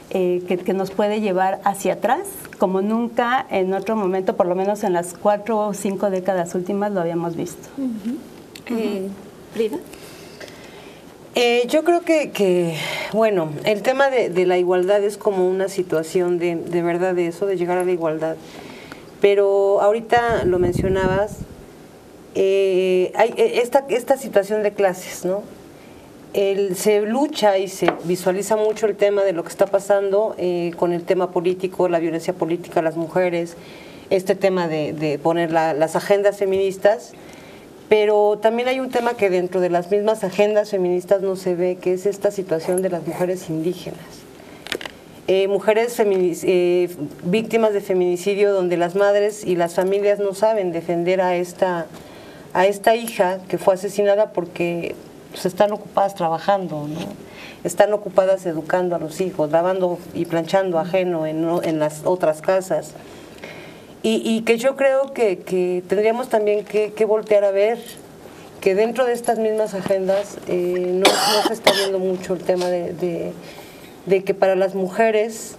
que nos puede llevar hacia atrás, como nunca en otro momento, por lo menos en las 4 o 5 décadas últimas lo habíamos visto.
Frida.
Yo creo que bueno, el tema de la igualdad es como una situación de verdad de eso, de llegar a la igualdad. Pero ahorita lo mencionabas, hay esta situación de clases, ¿no? Se lucha y se visualiza mucho el tema de lo que está pasando con el tema político, la violencia política a las mujeres, este tema de poner las agendas feministas. Pero también hay un tema que dentro de las mismas agendas feministas no se ve, que es esta situación de las mujeres indígenas. mujeres víctimas de feminicidio, donde las madres y las familias no saben defender a esta hija que fue asesinada porque pues, están ocupadas trabajando, ¿no? Están ocupadas educando a los hijos, lavando y planchando ajeno en las otras casas. Y que yo creo que tendríamos también que voltear a ver que dentro de estas mismas agendas no se está viendo mucho el tema de que para las mujeres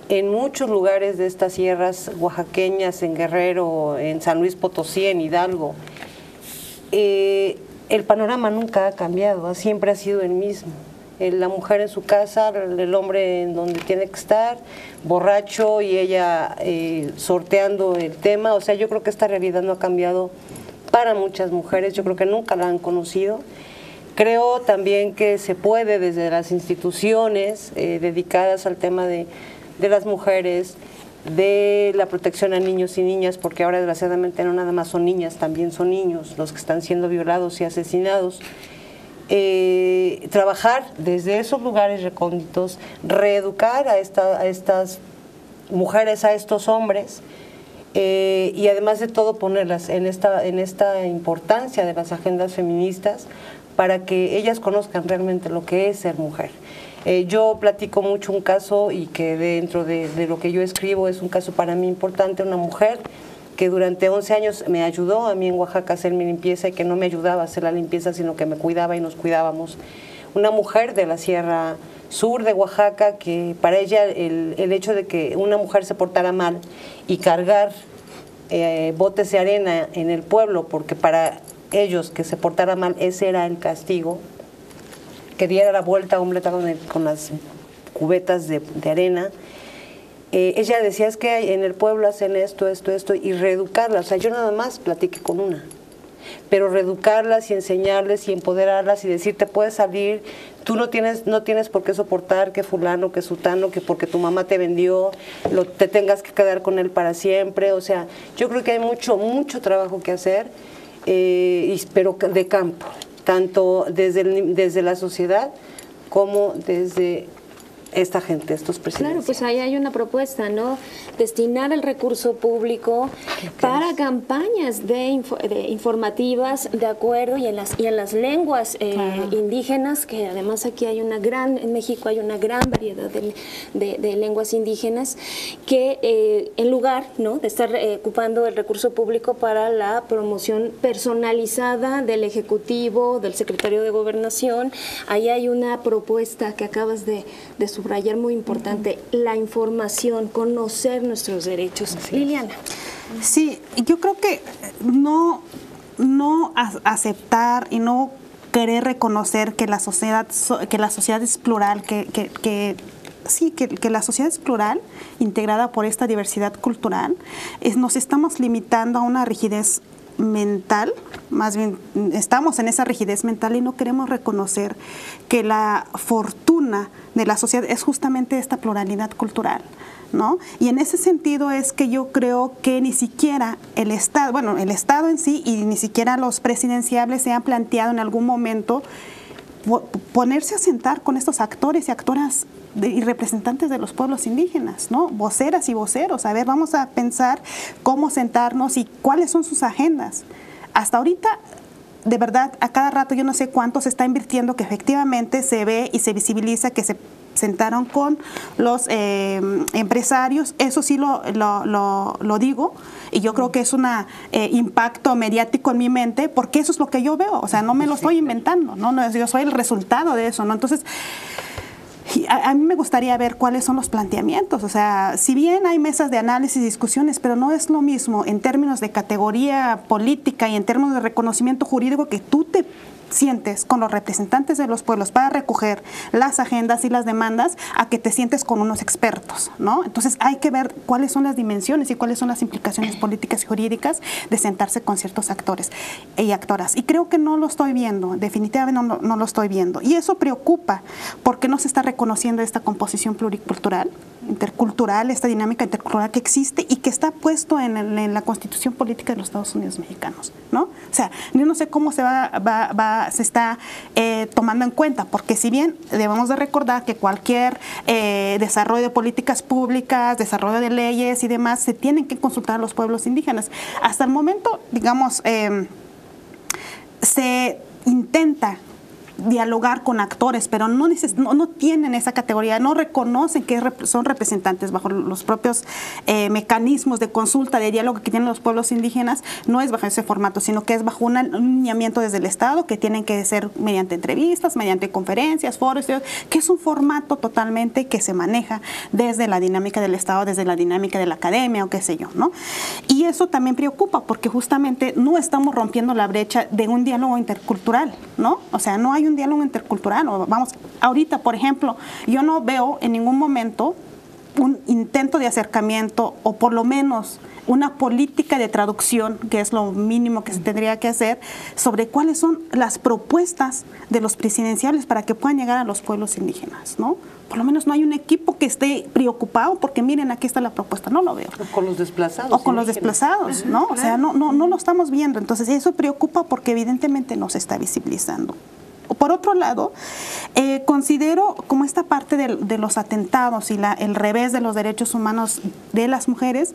en muchos lugares de estas sierras oaxaqueñas, en Guerrero, en San Luis Potosí, en Hidalgo, el panorama nunca ha cambiado, siempre ha sido el mismo. La mujer en su casa, el hombre en donde tiene que estar, borracho y ella sorteando el tema. O sea, yo creo que esta realidad no ha cambiado para muchas mujeres, yo creo que nunca la han conocido. Creo también que se puede desde las instituciones dedicadas al tema de las mujeres, de la protección a niños y niñas, porque ahora desgraciadamente no nada más son niñas, también son niños los que están siendo violados y asesinados. Trabajar desde esos lugares recónditos, reeducar a estas mujeres, a estos hombres, y además de todo ponerlas en esta importancia de las agendas feministas para que ellas conozcan realmente lo que es ser mujer. Yo platico mucho un caso y que dentro de lo que yo escribo es un caso para mí importante, una mujer que durante 11 años me ayudó a mí en Oaxaca a hacer mi limpieza y que no me ayudaba a hacer la limpieza, sino que me cuidaba y nos cuidábamos. Una mujer de la Sierra Sur de Oaxaca que para ella el hecho de que una mujer se portara mal y cargar botes de arena en el pueblo, porque para ellos que se portara mal ese era el castigo, que diera la vuelta completa con las cubetas de arena. Ella decía, es que en el pueblo hacen esto, y reeducarlas. O sea, yo nada más platiqué con una, pero reeducarlas y enseñarles y empoderarlas y decir, te puedes salir, tú no tienes por qué soportar que fulano, que sutano, que porque tu mamá te vendió, te tengas que quedar con él para siempre. O sea, yo creo que hay mucho trabajo que hacer, pero de campo, tanto desde la sociedad como desde esta gente, estos presidentes.
Claro, pues ahí hay una propuesta, ¿no? Destinar el recurso público para campañas informativas de acuerdo y en las lenguas indígenas, que además aquí hay en México hay una gran variedad de lenguas indígenas, que en lugar, ¿no?, de estar ocupando el recurso público para la promoción personalizada del Ejecutivo, del Secretario de Gobernación, ahí hay una propuesta que acabas de subrayar muy importante, la información, conocer nuestros derechos. Liliana.
Sí, yo creo que no aceptar y no querer reconocer que la sociedad es plural, que la sociedad es plural, integrada por esta diversidad cultural, nos estamos limitando a una rigidez mental, más bien estamos en esa rigidez mental y no queremos reconocer que la fortuna de la sociedad es justamente esta pluralidad cultural, ¿no? Y en ese sentido es que yo creo que ni siquiera el Estado en sí y ni siquiera los presidenciables se han planteado en algún momento ponerse a sentar con estos actores y actoras y representantes de los pueblos indígenas, ¿no? Voceras y voceros. A ver, vamos a pensar cómo sentarnos y cuáles son sus agendas. Hasta ahorita, de verdad, a cada rato yo no sé cuánto se está invirtiendo, que efectivamente se ve y se visibiliza que se sentaron con los empresarios. Eso sí lo digo, y yo creo que es un impacto mediático en mi mente, porque eso es lo que yo veo. O sea, no me lo estoy inventando, ¿no? Yo soy el resultado de eso, ¿no? Entonces, a mí me gustaría ver cuáles son los planteamientos. O sea, si bien hay mesas de análisis y discusiones, pero no es lo mismo en términos de categoría política y en términos de reconocimiento jurídico que tú te sientes con los representantes de los pueblos para recoger las agendas y las demandas a que te sientes con unos expertos, ¿no? Entonces hay que ver cuáles son las dimensiones y cuáles son las implicaciones políticas y jurídicas de sentarse con ciertos actores y actoras. Y creo que no lo estoy viendo, definitivamente no lo estoy viendo. Y eso preocupa porque no se está reconociendo esta composición pluricultural, intercultural, esta dinámica intercultural que existe y que está puesto en la Constitución Política de los Estados Unidos Mexicanos, ¿no? O sea, yo no sé cómo se está tomando en cuenta, porque si bien debemos de recordar que cualquier desarrollo de políticas públicas, desarrollo de leyes y demás, se tienen que consultar a los pueblos indígenas. Hasta el momento, digamos, se intenta dialogar con actores, pero no tienen esa categoría, no reconocen que son representantes bajo los propios mecanismos de consulta, de diálogo que tienen los pueblos indígenas. No es bajo ese formato, sino que es bajo un lineamiento desde el Estado, que tienen que ser mediante entrevistas, mediante conferencias, foros, que es un formato totalmente que se maneja desde la dinámica del Estado, desde la dinámica de la academia o qué sé yo, ¿no? Y eso también preocupa, porque justamente no estamos rompiendo la brecha de un diálogo intercultural, ¿no? O sea, no hay un diálogo intercultural. Vamos, ahorita, por ejemplo, yo no veo en ningún momento un intento de acercamiento, o por lo menos una política de traducción, que es lo mínimo que se tendría que hacer, sobre cuáles son las propuestas de los presidenciales para que puedan llegar a los pueblos indígenas, ¿no? Por lo menos no hay un equipo que esté preocupado porque miren, aquí está la propuesta. No lo veo.
O con los desplazados.
O con los desplazados, ¿no? O sea, no lo estamos viendo. Entonces eso preocupa porque evidentemente no se está visibilizando. Por otro lado, considero como esta parte de los atentados y el revés de los derechos humanos de las mujeres,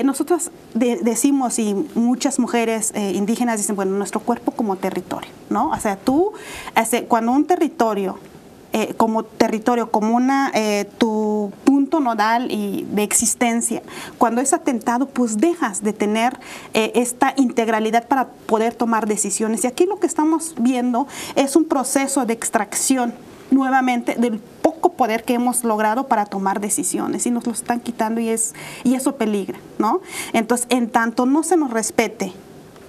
nosotros decimos, y muchas mujeres indígenas dicen, bueno, nuestro cuerpo como territorio, ¿no? O sea, cuando un territorio, como tu punto nodal y de existencia, cuando es atentado, pues dejas de tener esta integralidad para poder tomar decisiones. Y aquí lo que estamos viendo es un proceso de extracción nuevamente del poco poder que hemos logrado para tomar decisiones, y nos lo están quitando, y eso peligra, ¿no? Entonces, en tanto no se nos respete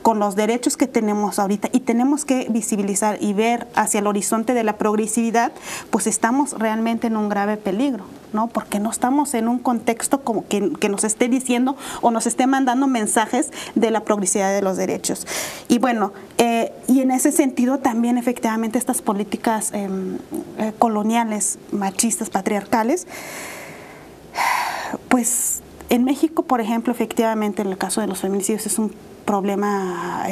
con los derechos que tenemos ahorita, y tenemos que visibilizar y ver hacia el horizonte de la progresividad, pues estamos realmente en un grave peligro, ¿no? Porque no estamos en un contexto como que nos esté diciendo o nos esté mandando mensajes de la progresividad de los derechos. Y bueno, y en ese sentido también efectivamente estas políticas coloniales, machistas, patriarcales, pues en México, por ejemplo, efectivamente en el caso de los feminicidios es un problema,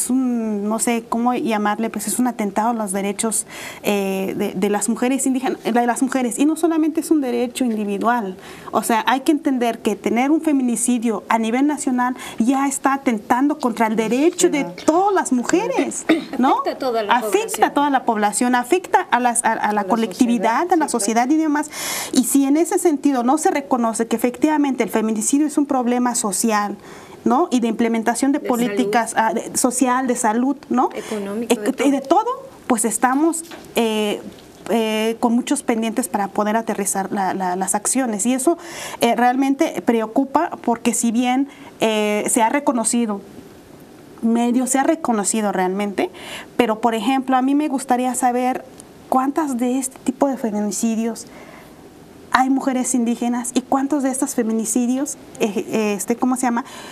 no sé cómo llamarle, pues es un atentado a los derechos de las mujeres indígenas, de las mujeres, y no solamente es un derecho individual. O sea, hay que entender que tener un feminicidio a nivel nacional ya está atentando contra el derecho de todas las mujeres, ¿no? Afecta a toda la población, afecta a la colectividad, a la sociedad y demás. Y si en ese sentido no se reconoce que efectivamente el feminicidio es un problema social, ¿no? Y de implementación de políticas social, de salud, ¿no?
Económico,
de todo, pues estamos con muchos pendientes para poder aterrizar las acciones. Y eso realmente preocupa, porque si bien se ha reconocido, se ha reconocido realmente, pero por ejemplo, a mí me gustaría saber cuántas de este tipo de feminicidios hay mujeres indígenas, y cuántos de estos feminicidios,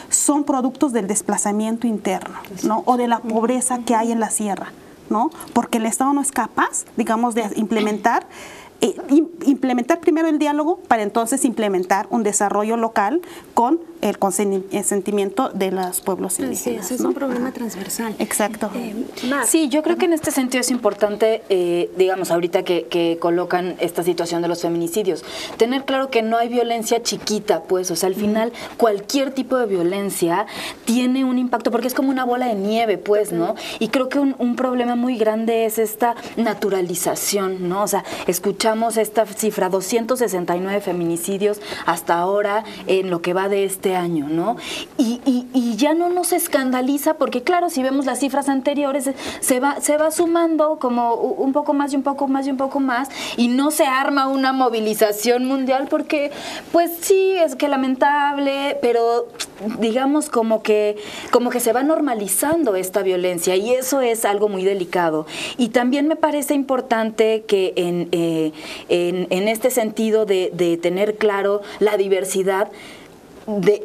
son productos del desplazamiento interno, ¿no? O de la pobreza que hay en la sierra, ¿no? Porque el Estado no es capaz, digamos, de implementar primero el diálogo, para entonces implementar un desarrollo local con el consentimiento de los pueblos indígenas.
Sí, es un problema transversal.
Exacto.
Sí, yo creo que en este sentido es importante, digamos, ahorita que colocan esta situación de los feminicidios, tener claro que no hay violencia chiquita, pues, o sea, al final cualquier tipo de violencia tiene un impacto, porque es como una bola de nieve, pues, ¿no? Y creo que un problema muy grande es esta naturalización, ¿no? O sea, escuchamos esta cifra, 269 feminicidios hasta ahora en lo que va de este año, ¿no? Y ya no nos escandaliza, porque claro, si vemos las cifras anteriores, se va sumando como un poco más y un poco más y un poco más, y no se arma una movilización mundial, porque pues sí, es que lamentable, pero digamos como que se va normalizando esta violencia, y eso es algo muy delicado. Y también me parece importante que en este sentido de tener claro la diversidad,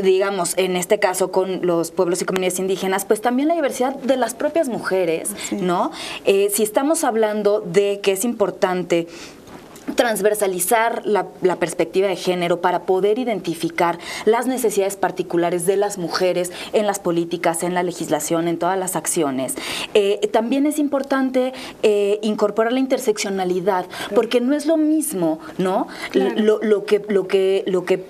digamos, en este caso con los pueblos y comunidades indígenas, pues también la diversidad de las propias mujeres, ¿no? Si estamos hablando de que es importante transversalizar la perspectiva de género para poder identificar las necesidades particulares de las mujeres en las políticas, en la legislación, en todas las acciones. También es importante incorporar la interseccionalidad, porque no es lo mismo, ¿no? Claro. Lo que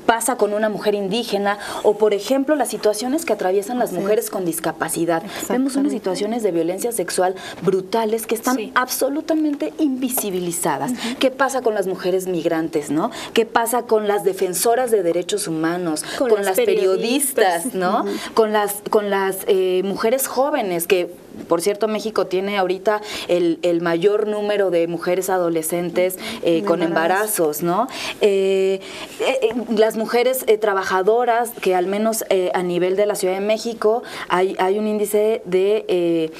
pasa con una mujer indígena o, por ejemplo, las situaciones que atraviesan las mujeres con discapacidad. Vemos unas situaciones de violencia sexual brutales que están absolutamente invisibilizadas. ¿Qué pasa con las mujeres migrantes, no? ¿Qué pasa con las defensoras de derechos humanos, con las periodistas, ¿no? Con las mujeres jóvenes que, por cierto, México tiene ahorita el mayor número de mujeres adolescentes con embarazos, ¿no? Las mujeres trabajadoras, que al menos a nivel de la Ciudad de México hay un índice de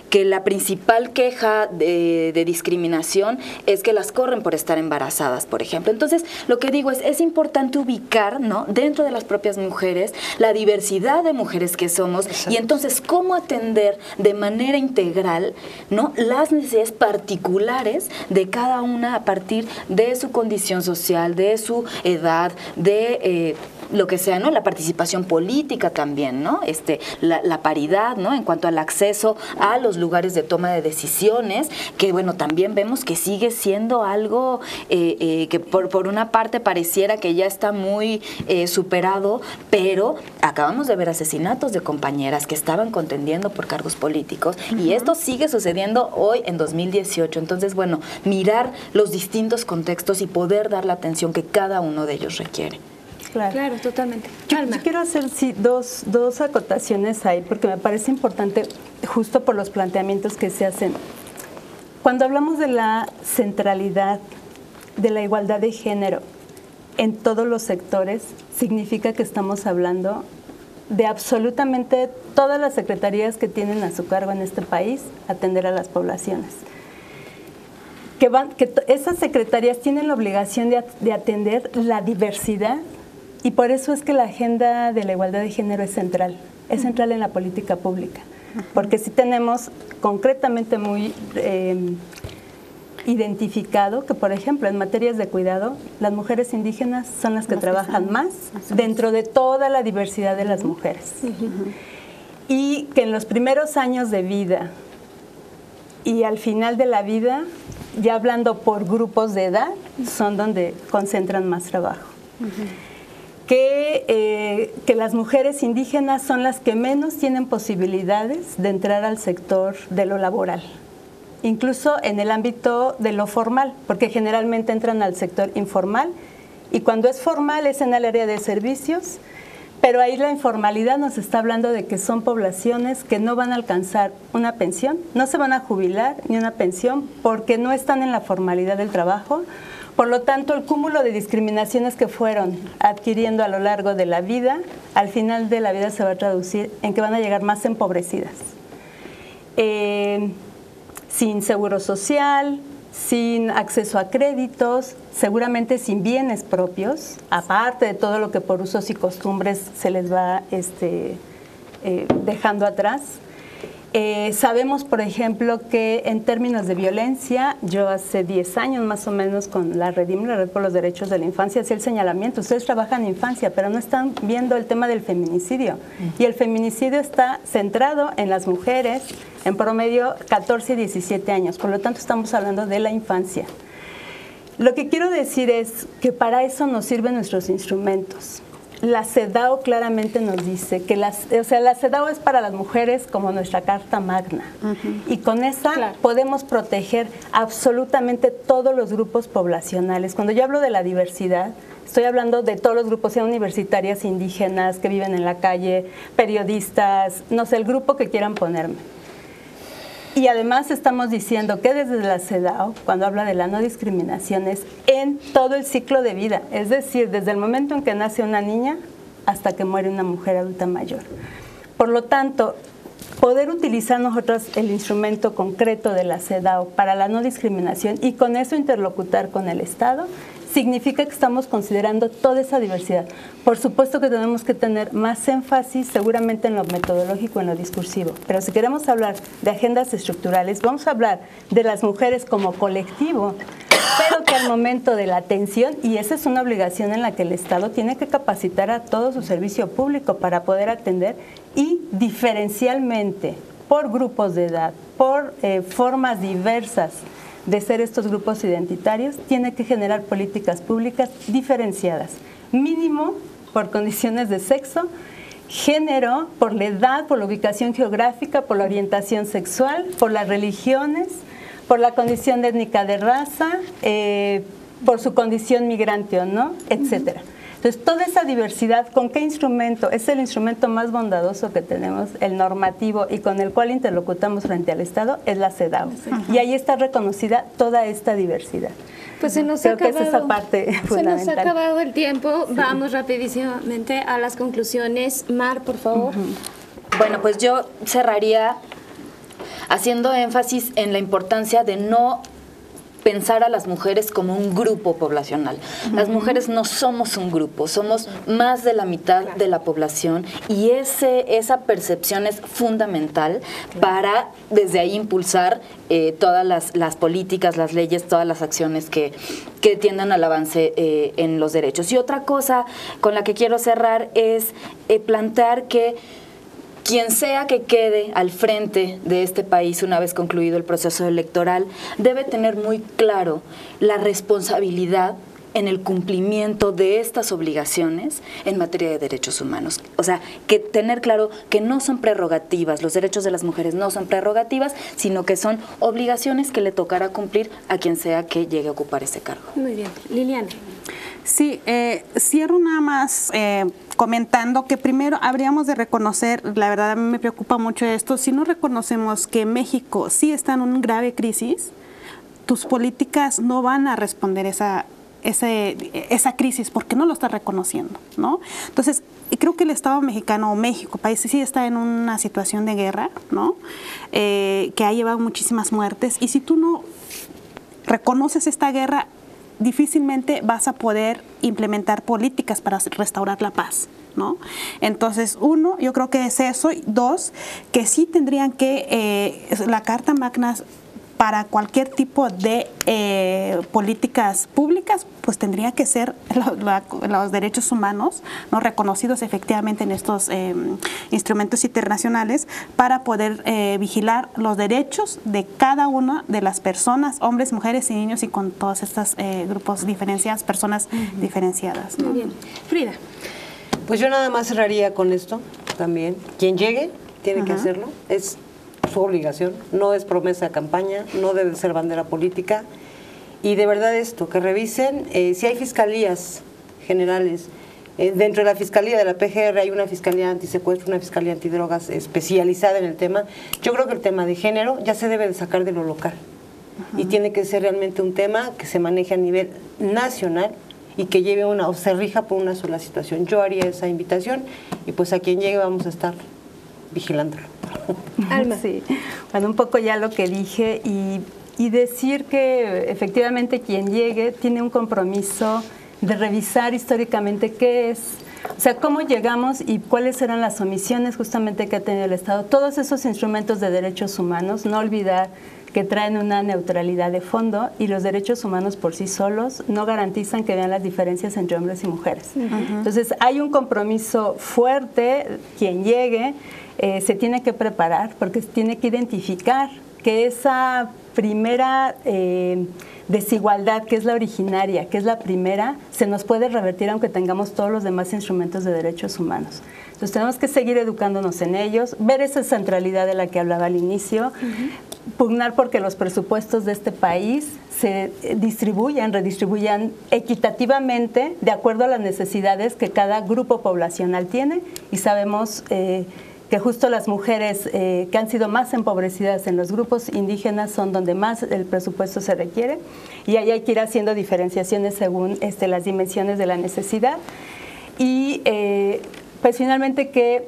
que la principal queja de discriminación es que las corren por estar embarazadas, por ejemplo. Entonces, lo que digo es importante ubicar, ¿no?, dentro de las propias mujeres la diversidad de mujeres que somos. Exacto. Y entonces cómo atender de manera integral, ¿no?, las necesidades particulares de cada una a partir de su condición social, de su edad, de lo que sea, ¿no?, la participación política también, ¿no?, la paridad, ¿no?, en cuanto al acceso a los lugares de toma de decisiones, que bueno, también vemos que sigue siendo algo que por una parte pareciera que ya está muy superado, pero acabamos de ver asesinatos de compañeras que estaban contendiendo por cargos políticos, y esto sigue sucediendo hoy en 2018. Entonces, bueno, mirar los distintos contextos y poder dar la atención que cada uno de ellos requiere.
Claro, totalmente.
Yo quiero hacer dos acotaciones ahí, porque me parece importante, justo por los planteamientos que se hacen. Cuando hablamos de la centralidad de la igualdad de género en todos los sectores, significa que estamos hablando de absolutamente todas las secretarías que tienen a su cargo en este país atender a las poblaciones. Que esas secretarías tienen la obligación de atender la diversidad, y por eso es que la agenda de la igualdad de género es central en la política pública, porque sí tenemos concretamente muy identificado que, por ejemplo, en materias de cuidado, las mujeres indígenas son las que trabajan más dentro de toda la diversidad de las mujeres. Y que en los primeros años de vida y al final de la vida, ya hablando por grupos de edad, son donde concentran más trabajo. Que las mujeres indígenas son las que menos tienen posibilidades de entrar al sector de lo laboral, incluso en el ámbito de lo formal, porque generalmente entran al sector informal, y cuando es formal es en el área de servicios, pero ahí la informalidad nos está hablando de que son poblaciones que no van a alcanzar una pensión, no se van a jubilar ni una pensión porque no están en la formalidad del trabajo. Por lo tanto, el cúmulo de discriminaciones que fueron adquiriendo a lo largo de la vida, al final de la vida se va a traducir en que van a llegar más empobrecidas. Sin seguro social, sin acceso a créditos, seguramente sin bienes propios, aparte de todo lo que por usos y costumbres se les va dejando atrás. Sabemos, por ejemplo, que en términos de violencia, yo hace 10 años más o menos con la REDIM, la Red por los Derechos de la Infancia, hacía el señalamiento. Ustedes trabajan en infancia, pero no están viendo el tema del feminicidio. Y el feminicidio está centrado en las mujeres, en promedio 14 y 17 años. Por lo tanto, estamos hablando de la infancia. Lo que quiero decir es que para eso nos sirven nuestros instrumentos. La CEDAW claramente nos dice que la CEDAW es para las mujeres como nuestra carta magna. Y con esa podemos proteger absolutamente todos los grupos poblacionales. Cuando yo hablo de la diversidad, estoy hablando de todos los grupos, sean universitarias, indígenas, que viven en la calle, periodistas, no sé, el grupo que quieran ponerme. Y además estamos diciendo que desde la CEDAW, cuando habla de la no discriminación, es en todo el ciclo de vida, es decir, desde el momento en que nace una niña hasta que muere una mujer adulta mayor. Por lo tanto, poder utilizar nosotros el instrumento concreto de la CEDAW para la no discriminación y con eso interlocutar con el Estado, significa que estamos considerando toda esa diversidad. Por supuesto que tenemos que tener más énfasis seguramente en lo metodológico, en lo discursivo, pero si queremos hablar de agendas estructurales, vamos a hablar de las mujeres como colectivo, pero que al momento de la atención, y esa es una obligación en la que el Estado tiene que capacitar a todo su servicio público para poder atender y diferencialmente por grupos de edad, por formas diversas de ser estos grupos identitarios, tiene que generar políticas públicas diferenciadas, mínimo por condiciones de sexo, género, por la edad, por la ubicación geográfica, por la orientación sexual, por las religiones, por la condición étnica de raza, por su condición migrante o no, etcétera. Entonces, toda esa diversidad, ¿con qué instrumento? Es el instrumento más bondadoso que tenemos, el normativo, y con el cual interlocutamos frente al Estado, es la CEDAW. Y ahí está reconocida toda esta diversidad.
Pues se nos ha acabado,
que es esa parte fundamental.
Se nos ha acabado el tiempo. Sí. Vamos rapidísimamente a las conclusiones. Mar, por favor.
Bueno, pues yo cerraría haciendo énfasis en la importancia de no pensar a las mujeres como un grupo poblacional. Las mujeres no somos un grupo, somos más de la mitad de la población, y esa percepción es fundamental para desde ahí impulsar todas las políticas, las leyes, todas las acciones que tiendan al avance en los derechos. Y otra cosa con la que quiero cerrar es plantear que quien sea que quede al frente de este país una vez concluido el proceso electoral debe tener muy claro la responsabilidad en el cumplimiento de estas obligaciones en materia de derechos humanos. O sea, que tener claro que no son prerrogativas, los derechos de las mujeres no son prerrogativas, sino que son obligaciones que le tocará cumplir a quien sea que llegue a ocupar ese cargo.
Muy bien. Liliana.
Sí, cierro nada más comentando que primero habríamos de reconocer, la verdad a mí me preocupa mucho esto, si no reconocemos que México sí está en una grave crisis, tus políticas no van a responder esa crisis porque no lo está reconociendo, ¿no? Entonces, creo que el Estado mexicano o México, país, sí está en una situación de guerra, ¿no? Que ha llevado muchísimas muertes, y si tú no reconoces esta guerra, difícilmente vas a poder implementar políticas para restaurar la paz, ¿no? Entonces, uno, yo creo que es eso. Dos, que sí tendrían que, la Carta Magna para cualquier tipo de políticas públicas, pues tendría que ser los derechos humanos, ¿no?, reconocidos efectivamente en estos instrumentos internacionales para poder vigilar los derechos de cada una de las personas, hombres, mujeres y niños, y con todos estos grupos diferenciados, personas diferenciadas, ¿no?
Muy bien. Frida.
Pues yo nada más cerraría con esto también. Quien llegue tiene que hacerlo, es su obligación, no es promesa de campaña, no debe ser bandera política. Y de verdad esto, que revisen si hay fiscalías generales. Dentro de la fiscalía de la PGR hay una fiscalía antisecuestro, una fiscalía antidrogas especializada en el tema. Yo creo que el tema de género ya se debe de sacar de lo local. Y tiene que ser realmente un tema que se maneje a nivel nacional y que lleve o se rija por una sola situación. Yo haría esa invitación, y pues a quien llegue vamos a estar vigilándolo.
Alma. Sí, bueno, un poco ya lo que dije, y decir que efectivamente quien llegue tiene un compromiso de revisar históricamente qué es, o sea, cómo llegamos y cuáles eran las omisiones justamente que ha tenido el Estado. Todos esos instrumentos de derechos humanos, no olvidar que traen una neutralidad de fondo, y los derechos humanos por sí solos no garantizan que vean las diferencias entre hombres y mujeres. Entonces, hay un compromiso fuerte. Quien llegue se tiene que preparar porque tiene que identificar que esa primera desigualdad, que es la originaria, que es la primera, se nos puede revertir aunque tengamos todos los demás instrumentos de derechos humanos. Entonces tenemos que seguir educándonos en ellos, ver esa centralidad de la que hablaba al inicio, pugnar porque los presupuestos de este país se redistribuyan equitativamente de acuerdo a las necesidades que cada grupo poblacional tiene, y sabemos que justo las mujeres que han sido más empobrecidas en los grupos indígenas son donde más el presupuesto se requiere, y ahí hay que ir haciendo diferenciaciones según las dimensiones de la necesidad. Y pues finalmente que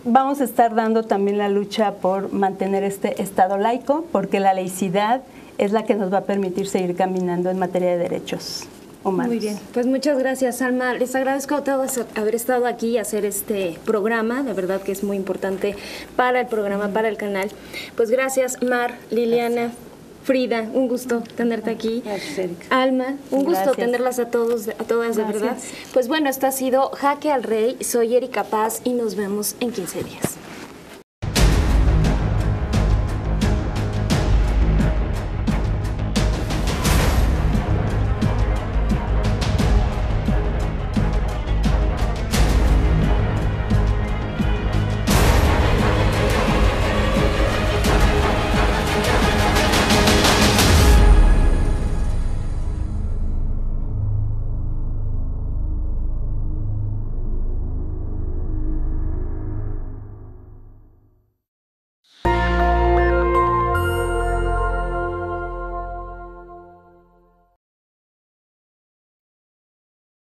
vamos a estar dando también la lucha por mantener este Estado laico, porque la laicidad es la que nos va a permitir seguir caminando en materia de derechos humanos.
Muy bien, pues muchas gracias, Alma. Les agradezco a todos haber estado aquí y hacer este programa, de verdad que es muy importante para el programa, para el canal. Pues gracias, Mar, Liliana.
Gracias.
Frida, un gusto tenerte aquí.
Gracias, Erika.
Alma, un gusto
Gracias.
tenerlas a todos, a todas, de
Gracias.
verdad. Pues bueno, esto ha sido Jaque al Rey. Soy Erika Paz y nos vemos en 15 días.